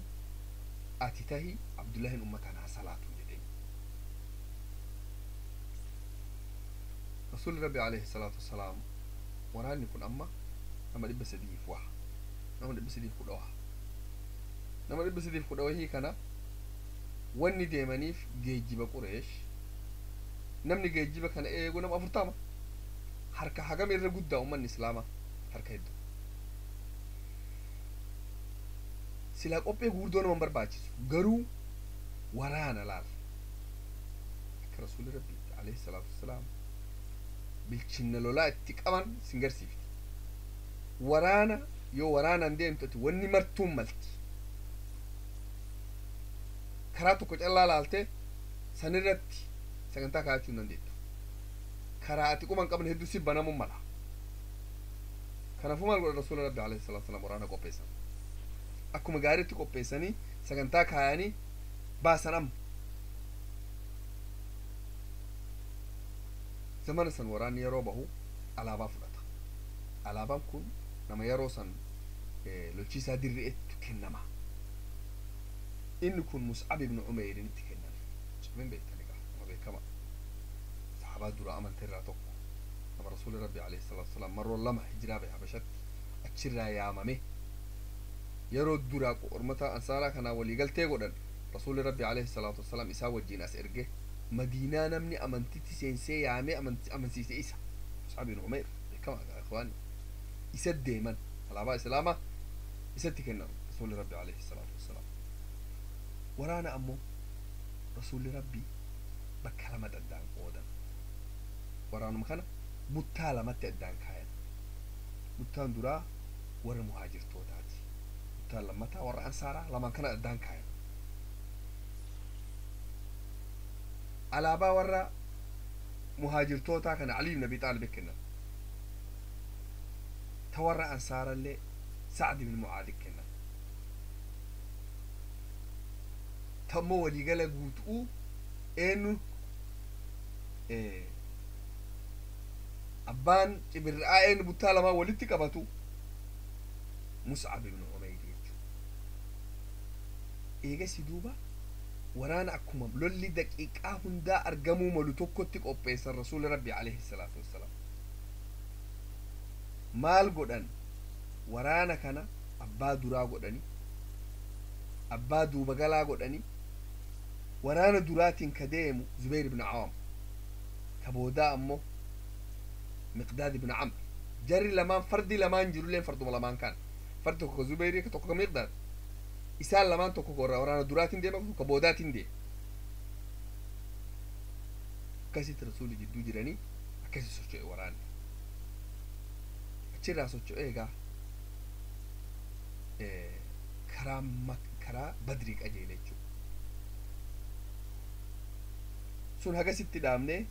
أتتهي عبد الله أمتنا صلاة جدي رسول ربي عليه الصلاة والسلام وراني كن أما نما لبس دي فوح نما لبس دي فدوها نما لبس دي فدوها هي كان واني ديمانيف جيجيب قريش نمني جيجيب كان ايه قلنا أفرطامة حركة حقام يرقود أمان إسلاما حركة يدو سلاك أوبي قردون من برباجيس قرو ورانا لال رسول ربي عليه الصلاة والسلام بالشنة لولا اتك أمان سنجر سيفتي ورانا يو ورانا نديم تتو واني مرتوم ملتي كراتو كوش الله لالتي سنرتي سكنتا كاتشو ننديتو كراتي كمان قبل هدو سيبنا مملا كان فما رسول ربي عليه الصلاة والسلام ورانا قوبيسا أكو مقاريتي قوبيساني سكنتا كاياني باسنام زمان سن وراني يروبه على بافلتا على بامكن نما يروسن لوتشيسا ديريت كنما إن كن مصعب بن عمير نتكلم من بيتنا ما بيكما صحابة درا أمن ترى توك نما رسول ربي عليه الصلاة والسلام مرة لما هجرة بحبشت أتشرا يا مامي يرود درا قرمتا أنصارا كنا ولي قال تيجودن رسول ربي عليه الصلاة والسلام إساوى جيناس إرجع مدينة نمني أمنتي سينسي يا عمي أمنتي إيسا مصعب بن عمير كما يا إخواني يسد دائما على باب السلامة يسد كنا رسول ربي عليه الصلاة والسلام ورانا أمو رسول ربي بكلمة الدان قودا ورانا مكانا متالمة الدان كاين متان درا ورا مهاجر توداتي متالمة ورا أنصارا لما كان الدان كاين على با ورا مهاجر توتا كان علي بن أبي طالب كنا تورا أنصارا اللي سعد بن معاذ كنا تمو ولي قال قوتو إنه أبان جبر آين بطالة ما ولدت كبتو مصعب بن عمير يجو إيجا سيدوبا ورانا أكما لولي دقيقة هندا أرقمو ملوتوكوتك أوبيس الرسول ربي عليه الصلاة والسلام مال قدن ورانا كان abbaa duraa godhani abbaa duuba galaa godhani waraana duraatiin ka deemu Zubayr ibn Awaam ka boodaa ammoo Miqdaad ibn Amr jarri lamaan fardi lamaan jirulleen farduma lamaan kan fardi tokko ka Zubayr ka tokko ka Miqdaad isaan lamaan tokko ka waraana duraatiin deema ka boodaatiin deema akkasitti rasuuli jidduu jiranii akkasi socho'e waraanni achirraa socho'e egaa karaa badrii qajeele jechuudha sun hagasitti dhaabnee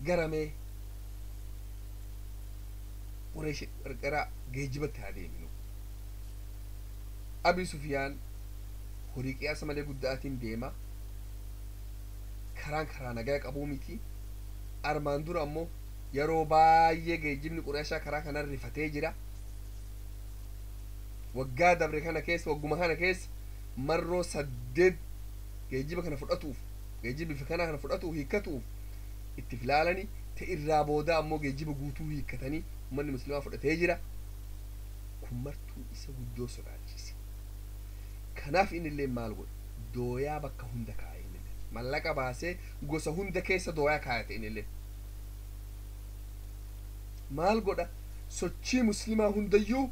garamee Qureesh qarqara geejjibatti haa deeminu Abi Sufyaan horii qiyaasa malee guddaatiin deema karaa nagaa qabuu miti armaan dura ammoo yeroo baay'ee geejjibni Qureeshaa karaa kana rifatee jira waggaa dabre kana keessa wagguma kana keessa marroo 8 geejjiba kana fudhatuuf geejjibi kana fudhatuuf hiikkatuuf itti filaalanii ta irraa booda ammoo geejjiba guutuu hiikkatanii ummanni muslimaa fudhatee jira kun martuu isa guddoo sodaachise kanaaf inni illee maal godhe dooyaa bakka hunda kaa'e inni mallaqa baasee gosa hunda keessa dooyaa kaayate inni illee maal godha sochii muslimaa hundayyuu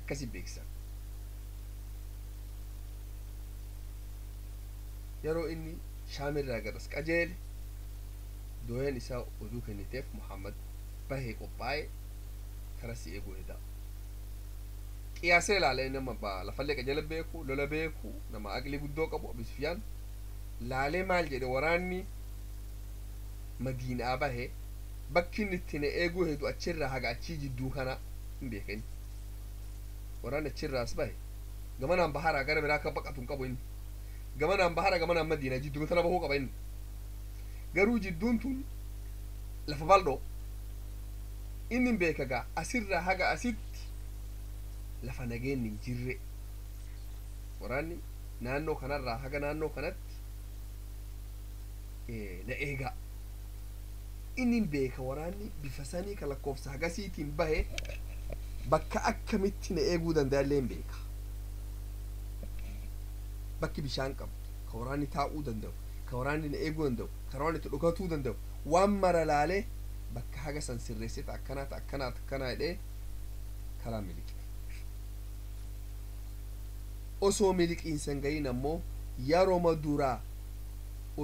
akkasi beeksan yeroo inni shaamirraa garas qajeele dooyan isaa oduu kenniteef Muhammad bahee qophaa'e kara si eeguu hedaa qiyaasee ilaalee nama lafallee qajeela beeku lola beeku nama aqlii guddoo qabu Abi Sufyaan laalee maal jedhe waraanni Madiinaa bahee bakki inni itti na eeguu hedu achirraa haga achii jidduu kana hin beekani waraanni achirraas bahe gamanaan baharaa gara biraa akka baqatu hin qabu inni gamanaan bahara gamanaan Madiinaa jidduu tana bahuu qaba inni garuu jidduun tun lafa bal'oo inni beeka gaa asirraa haga asitti lafa nageenni hin jirre waraanni naannoo kanarraa haga naannoo kanatti na eegaa inni beeka waraanni bifa sanii ka lakkoofsa hagasiitiin bahe bakka akkamitti na eeguu danda'allee hin beeka bakki bishaan qabu ka waraanni taa'uu danda'u ka waraanni na eeguu danda'u ka waraanni itti dhukatuu danda'u waan mara laalee bakka haga san sirreessita akkanaa jedhee karaa miliqe osoo miliqiinsan gahin ammoo yeroma duraa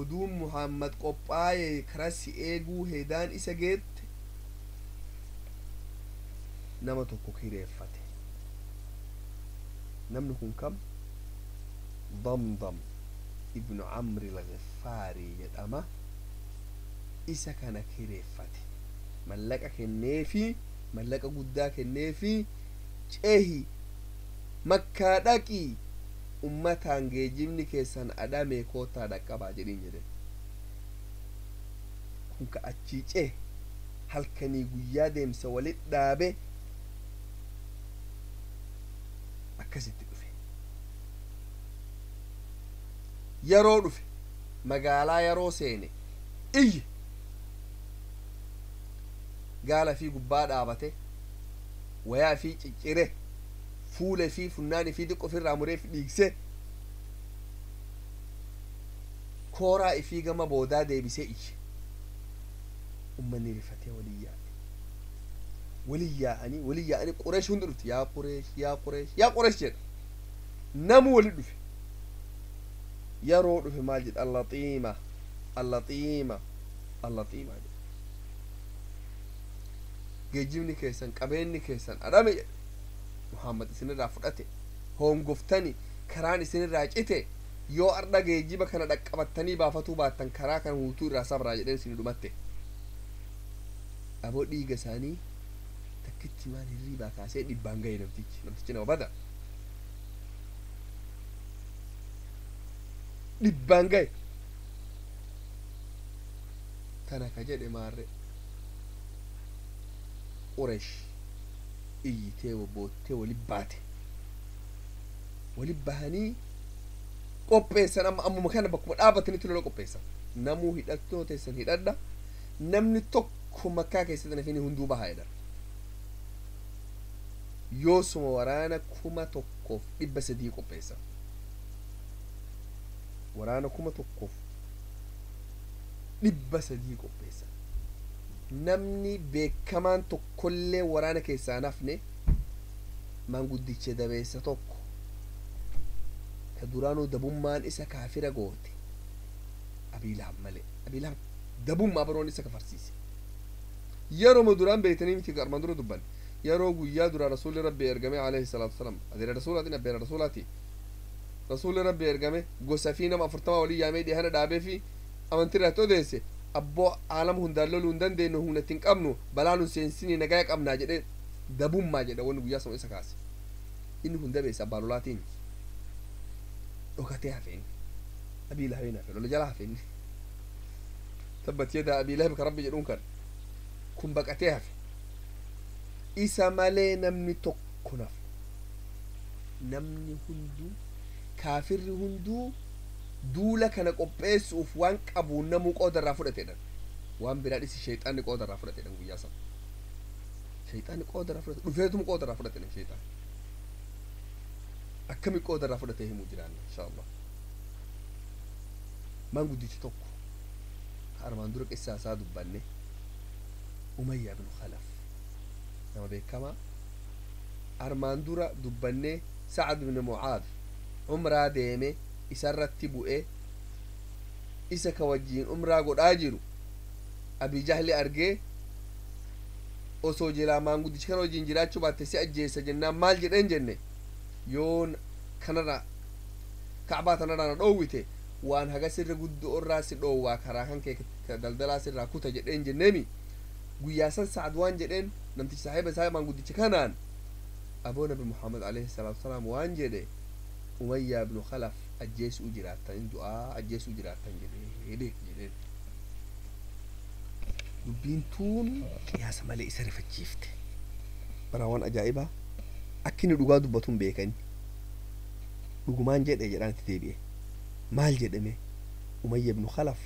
oduun Muhammad qophaa'ee karaa si eeguu hedaan isa geette nama tokko kireeffate namni kun kam Damdam ibnu Amri al-Ghiffaari jedhama isa kana kireeffate mallaqa kenneefi mallaqa guddaa kenneefi cehi makkaa dhaqii ummataan geejjibni keessan adamee kootaa dhaqqabaa jedhin jedhe kun ka achii cee halkanii guyyaa deemsa walit dhaabe akkasitti dhufe yeroo dhufe magaalaa yeroo seene iyye gaala fi gubbaa dhaabate wayaa fi ciccire fuule fi funnaani fi diqqo firraa muree fi dhiigse kooraa ifii gama boodaa deebisee iyye ummanni rifatee walii yaa'anii Qureesh hundi dhufti yaa Qureesh jedha namu wali dhufe yeroo dhufe maal jedha Allaxiima jedha geejjibni keessan qabeenyi keessan adame jedhe Muhammad isinirraa fudhate hongoftani karaan isinirraa cite yoo arda geejjiba kana dhaqqabattanii baafatuu baattan karaa kan huutuu irraa sabraa jedheen isin dhumatte aboo dhiiga isaanii takkitti maal hirriibaa kaasee dhibbaan gahe namtichi nama bada dhibbaan gahe tana ka jedhe maarre Qureesh iyyitee boottee wali baate wali bahanii qopheessan ammuma kana bakkuma dhaabatanitti lola qopheessan namuu hidhattoo teessan hidhadha namni tokko makkaa keessatti nafini hunduu bahaa jedha yoosuma waraana 1,300 qopheessan waraana 1,300 qopheessan namni beekamaan tokkollee waraana keessaa nafne maanguddicha dabeessa tokko ka duraanuu dabummaan isa kaafira goote abiilahab malee abiilahab dabummaa baroon isa kafarsiise yeroo duraan beeytanii miti armaan dura dubban yeroo guyyaa dura rasuulli rabbi ergame alayhi salaatu wasalaam adeera rasuulaatiin abbeera rasuulaati rasuulli rabbi ergame gosa fi nama 40 walii yaamee dhihana dhaabee fi amantirratti odeesse abboo aalama hundaan loluu hin dandeenyu humna ittiin qabnu balaa nun seensinii nagaa qabnaa jedhee dabummaa jedha wanni guyyaa sama isa kaase inni hunda beessa abbaa lolaatiin dhokatee hafeen abii lahabeen hafe lola jala hafeen tabbat yadaa abii lahab ka rabbi jedhuun kan kun baqatee hafe isa malee namni tokko nafu namni hunduu kaafirri hunduu duula kana qopheessuuf waan qabu namuu qoodarraa fudhatedhan waan biraa dhisi shayxaanni qoodarraa fudhatedhan guyyaa sana shayxaanni qoodarraa fudhate dhufeetum qoodarraa fudhatedhan shayxaan akkami qoodarraa fudhatee himuu jiraanna insha allah maanguddichi tokko armaan dura qissaa isaa dubbanne umayyaa ibnu khalaf nama beekamaa armaan dura dubbanne sa'ad ibn mucaad umraa deeme isarratti bu'e isa ka wajjiin umraa godhaa jiru abii jahli argee osoo jilaa maanguddichi kana wajjiin jiraachuu baatte si ajjeessa jennaan maal jedheen jenne yoon kanarra kacbaa tanarraa na dhoowwite waan haga sirra guddoo irraa si dhoowwaa karaa kan kee daldalaa sirraa kuta jedheen jenneemi guyyaa san sa'ad waan jedheen namtichi saahiba isaa maanguddicha kanaan aboo nabi muhammad alayhi salaatu wasalaam waan jedhe umayyaa ibnu khalaf ajjeesuu jiraattan du'aa ajjeesuu jiraattan jedheen dubbiin tuun qiyaasa malee isa rifachiifte baraa waan ajaa'ibaa akka inni dhugaa dubbatuun beekani dhugumaan jedhe jedhaan itti deebi'e maal jedhame umayya ibnu khalaf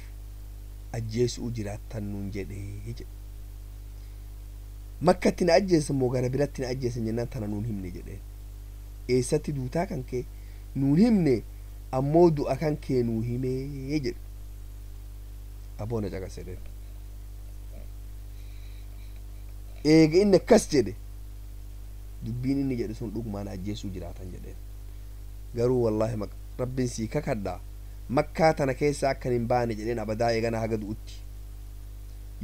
ajjeesuu jiraattan nuun jedhee jedhe makkatti na ajjeesan moo gara biratti na ajjeesan jennaan tana nuun himne jedheen eessatti duutaa kan kee nuun himne ammoo du'a kan kee nuu himee jedhe aboona caqasedeen eega inni akkas jedhe dubbiin inni jedhe sun dhugumaan ajjeesuu jiraatan jedheen garuu wallaahi rabbiin sii kakadhaa makkaa tana keessa akkan hin baane jedheen abadaa eegana haga du'utti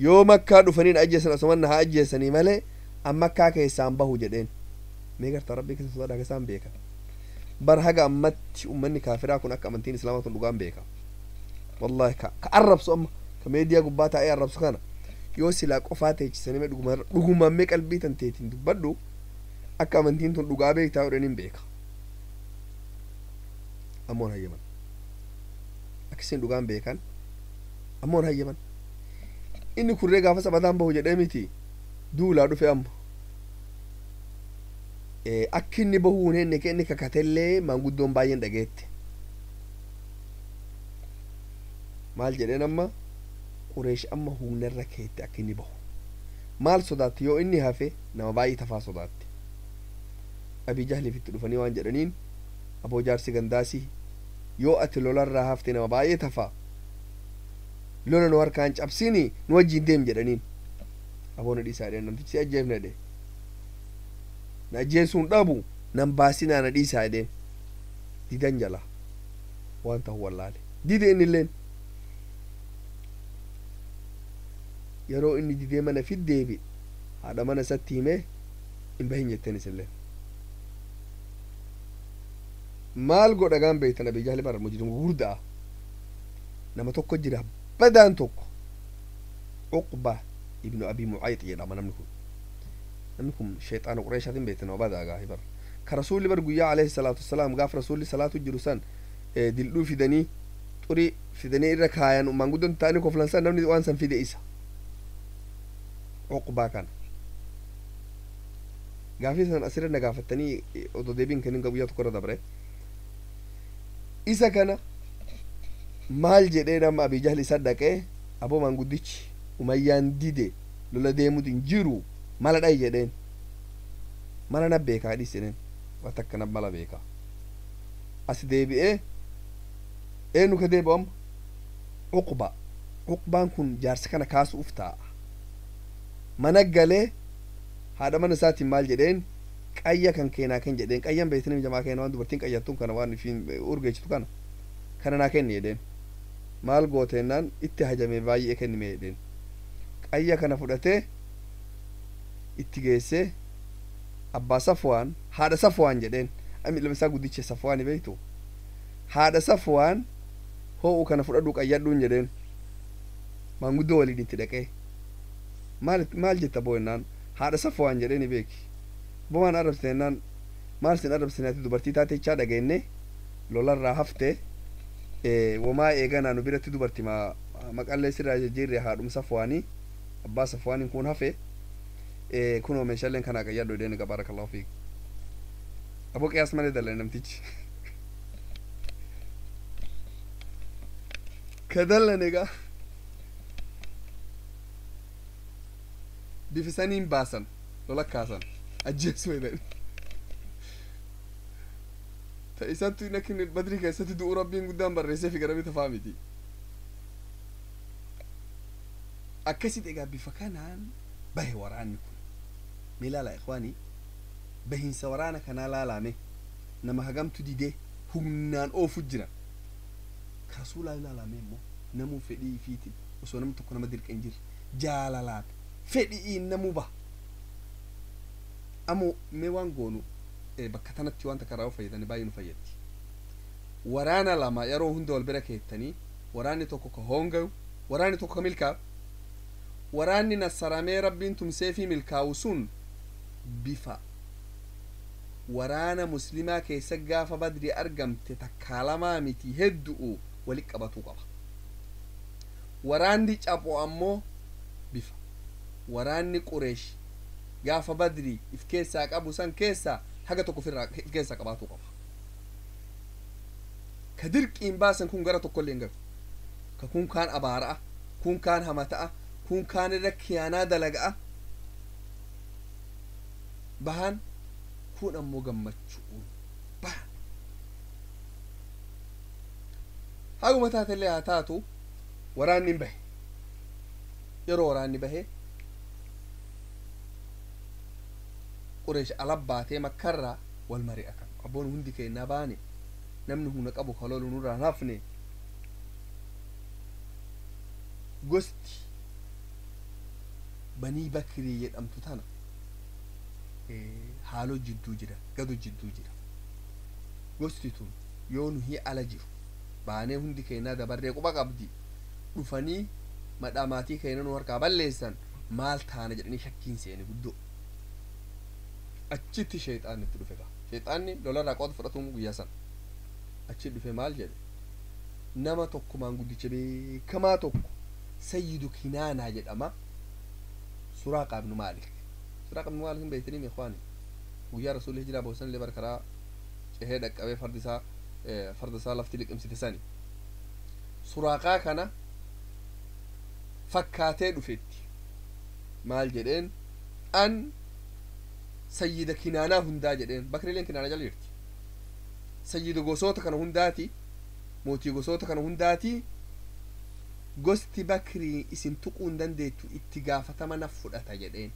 yoo makkaa dhufaniin ajjeesan asumanna haa ajjeesanii malee an makkaa keessaan bahu jedheen mee gartaa rabbii keessa sodaa isaan beekan bar haga ammatti ummanni kaafiraa kun akka amantiin islaamaa tun dhugaan beeka wallaahi ka arrabsu amma ka meediyaa gubbaa taa'ee arrabsu kana yoo silaa qofaa teechisanii dhugumammee qalbii tan teetiin dubbadhu akka amantiin tun dhugaa beektaa hodhaniin beeka ammoon hayyaman akkasiin dhugaan beekan ammoon hayyaman inni kurree gaafa sabadaan bahu jedhee miti duulaa dhufe amma akka inni bahuu hin henne inni kakatellee maanguddoon baay'een dhageette maal jedheen amma qureesh amma humnarra keette akka inni bahu maal sodaatti yoo inni hafe nama baay'ee tafaa sodaatti abii jahliif itti dhufanii waan jedhaniin aboo jaarsi gandaasii yoo ati lolarraa hafte nama baay'ee tafaa lola nu harkaan cabsini nu wajjiin deem jedhaniin aboona dhiisaa dheen namtichi si ajjeefne dhe na ajjeesuun dhabu nan baasinaa na dhiisaa dheen didan jala waan ta'u wallaale dide innilleen yeroo inni didee mana fiddeebi haadha mana isatti himee hin bahin jetteen isilleen maal godhagaan beektan abii jahli bara mujrim gurdaa nama tokko jira badaan tokko uqba ibnu abi mu'ayt jedhama namni kun shayxaana qureeshaatiin beektan nama badaa gaahi bar ka rasuulli bar guyyaa alayhi salaatu wassalaam gaaf rasuulli salaatu jiru san dildhuu fidanii xurii fidanii irra kaayan maanguddoon ta'anii koflansan namni waan san fide isa uqbaa kana gaafii san asirra na gaafattanii odoo deebiin kennin guyyaa tokko irra dabre isa kana maal jedhee nama abii jahli isa dhaqee aboo maanguddichi umayyaan dide lola deemuutiin jiru mala dhayi jedheen mala na beekaa dhisinen waa takka na mala beekaa as deebi'ee eenyu ka deebi'u amma cuqbaan kun jaarsa kana kaasuuf taa'a mana galee haadha mana isaatiin maal jedheen qayya kan keenaa kan jedheen qayyan beeytanii jamaa keena waan dubartiin qayyattuun kana waan ifiin urgeessitu kana naa kenni jedheen maal gooteennaan itti hajame baay'ee kennime jedheen qayya kana fudhatee itti geessee abbaa Safwaan haadha Safwaan jedheen ami ilmisaa guddicha Safwaani beeytu haadha Safwaan hoo'u kana fudhadhu qayyadhuun jedheen maanguddoo waliin itti dhaqee maal jetta boo'ennaan haadha Safwaan jedheeni beeki bomaan arrabsiteennaan maal sin arrabsineeti dubartii taatechaa dhageenne lolarraa haftee wamaa eeganaa nu biratti dubartii maqallee sirraa jijjiirre haadhum Safwaanii abbaa Safwaaniin kun hafe kunoo meeshaaleen kanaa qayyadhu jedheeni baarakallahu fiik aboo qiyaas malee dalane namtichi ka dallane egaa bifisaniin baasan lola kaasan ajjeesuu jedhan ta isattu nakin badri keessatti du'u rabbiin guddaan barreessee fi garami tafaa miti akkasit egaa bifa kanaan bahe waraanni kun mee laala ikhwaanii bahiinsa waraana kanaa laalame nama hagamtu didee humnaan oofu jira rasuulaa ilaalame immoo namuu fedhii ifiitiin osoo namni tokko nama dirqa hin jirre jaalalaan fedhiin namuu baha ammoo mee waan goonu bakka tanatti waan takka raawwa fayyadanii baay'ee nu fayyaddi waraana lama yeroo hunda wal bira keettanii waraanni tokko ka hongayu waraanni tokko ka milkaa'u waraanni nassaramee rabbiin tumsee fi milkaa'u sun bifa waraana muslimaa keessa gaafa badri argamte takkaalamaa miti hedduu walitti qabatuu qaba waraanni capho ammoo bifa waraanni qureesh gaafa badri if keessaa qabu san keessaa haga tokko if keessaa qabaatuu qaba ka dirqiin baasan kun gara tokkollee hin galu ka kun kaan abaara'a kun kaan hamata'a kun kaan irra kiyaanaa dalaga'a bahan kun ammoo gammachuun bahan haguma taatellee haa taatu waraanni hin bahe yeroo waraanni bahe qureesh alabbaatee makkarraa wal mari'atan abboon hundi keennaa baane namni humna qabu kalolu nurraan hafne gosti banii bakrii jedhamtu tana haaloo jidduu jira gado jidduu jira gosti tun yoo nu hi ala jiru baanee hundi keennaa dabarree quba qabdi dhufanii madhamaatii keenya nu harkaa balleessan maal taana jedhanii shakkiin seeni guddoo achitti sheexaanni itti dhufe gaa sheexaanni lolarraa qooda fudhatuun guyyaa san achi dhufe maal jedhe nama tokko maanguddicha beekamaa tokko sayyidu kinaanaa jedhama suraaqa ibnu maalik suraaqa ibnu maalik hin beeytanii ikhwaani guyyaa rasuulli hijiraa boosan illee barkaraa cehee dhaqqabee farda isaa lafti liqimsite sani suraaqaa kana fakkaatee dhufetti maal jedheen an sayyida kinaanaa hundaa jedheen bakriileen kinaana jala jirti sayyida gosoota kana hundaati mootii gosoota kana hundaati gosti bakrii isin tuquu hin dandeettu itti gaafatama naf fudhata jedheen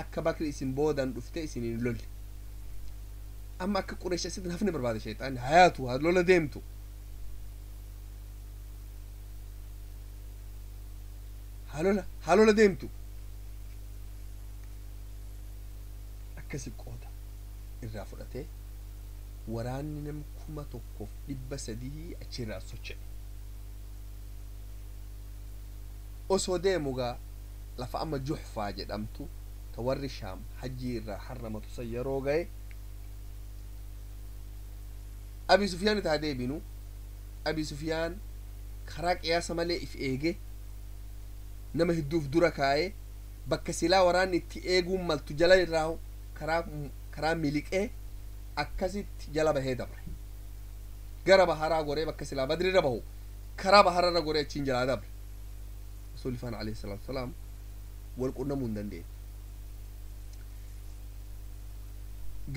akka bakri isin boodan dhufte isiniin lolli amma akka qureesh asitti hafne barbaade sheexaanni hayaatu haa lola deemtu haa lola deemtu akkasi qooda irraa fudhatee waraanni nam 1,300 achirraa socho'e osoo deemugaa lafa amma juhfaa jedhamtu ta warri shaam hajjii irraa harramatu san yeroo gaye abi sufyaan itaa deebinu abi sufyaan karaa qiyaasa malee if eege nama hedduuf dura kaa'ee bakka silaa waraanni itti eeguun maltu jala irraa karaa miliqee akkasitti jala bahee dabre gara baharaa goree bakka silaa badrirra bahu karaa bahararra goree achiin jalaa dabre rasuulli faana alayhi salaatu wasalaam wal qunnamuu hin dandeenye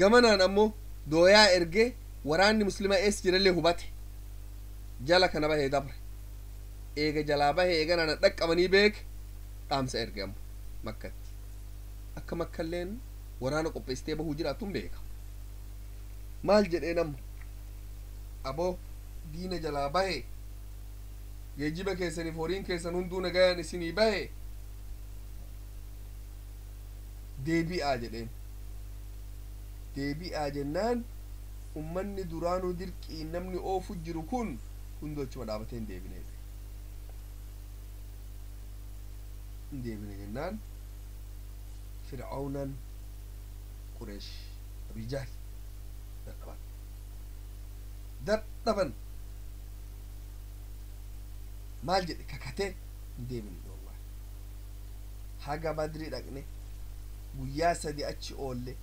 gamanaan ammoo dooyaa erge waraanni muslimaa ees jirallee hubate jala kana bahee dabre eega jalaa bahee eeganaan dhaqqabanii beeke dhaamsa erge ammo makkatti akka makkalleen waraana qopheessitee bahuu jiraatun beeka maal jedheen ammo aboo diina jalaa bahe geejiba keessaniif horiin keessan hunduu nagayaan isinii bahe deebi'aa jedheen deebi'aa jennaan ummanni duraanuu dirqii namni oofu jiru kun hunduu achuma dhaabatee hin deebine jennaan fir'aawnan qureesh abijaal dadhaban maal jedhe kakatee hin deebine wallahi haga badrii dhaqne guyyaa sadi achi oolle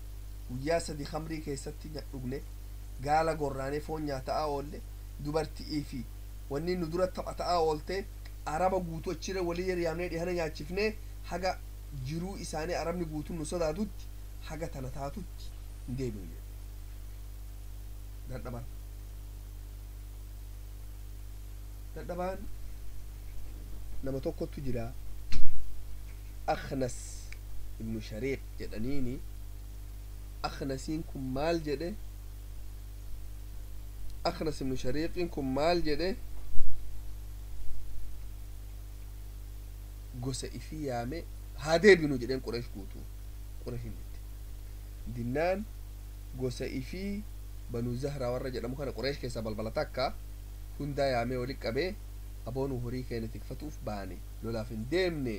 guyyaa sadi khamrii keessatti dhugne gaala gorraanee foon nyaataa oolle dubartii fi wanni nu dura taphataa oolte araba guutuu achirra walii yariyaamnee dhihana nyaachifnee haga jiruu isaanii arabni guutuun nu sodaatutti haga tana taatutti hin deebine dadhabaan nama tokkottu jira akhnas ibnu shariiq jedhaniini akhnasiin kun maal jedhe akhnas ibnu shariiqiin kun maal jedhe gosa ifii yaame haa deebinu jedheen qureesh guutuu qureeshin dinnaan gosa ifii banuu zahraa warra jedhamu kana qureesh keessa balbala takka hundaa yaamee wali qabee aboonu horii keenya tikfatuuf baane lolaaf hin deemne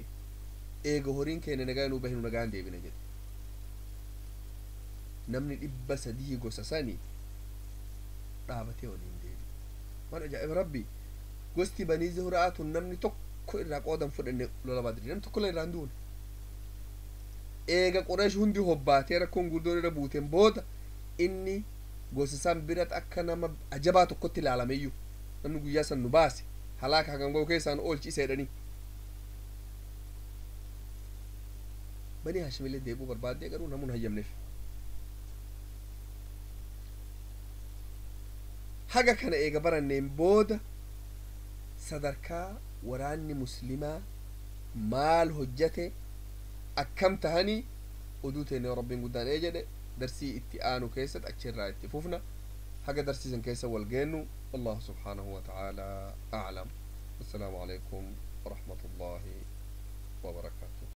eega horiin keenya nagaa nuu bahinu nagaan deebine jedhe namni 300 gosa sanii dhaabatee waliin deebi waan ajaa'iba rabbi gosti banii zuhraa tun namni tokko irraa qoodan fudhanne lola badri namni tokko irraa hin duune eega qureesh hundi hobbaatee rakkoon guddoon irra buuteen booda inni gosa san birat akka nama ajabaa tokkotti ilaalameyyuu namni guyyaa san nu baase halaaka hagam ga'u keessaan oolchise jedhanii banii hashimillee deebuu barbaaddee garuu namuun hayyamneef haga kana eega baranneen booda sadarkaa waraanni muslimaa maal hojjate akkam tahanii oduu teenne rabbiin guddaan ee jedhe darsii itti aanu keessatti achirraa itti fufna haga darsiisan keessa wal geennu والله سبحانه وتعالى أعلم والسلام عليكم ورحمة الله وبركاته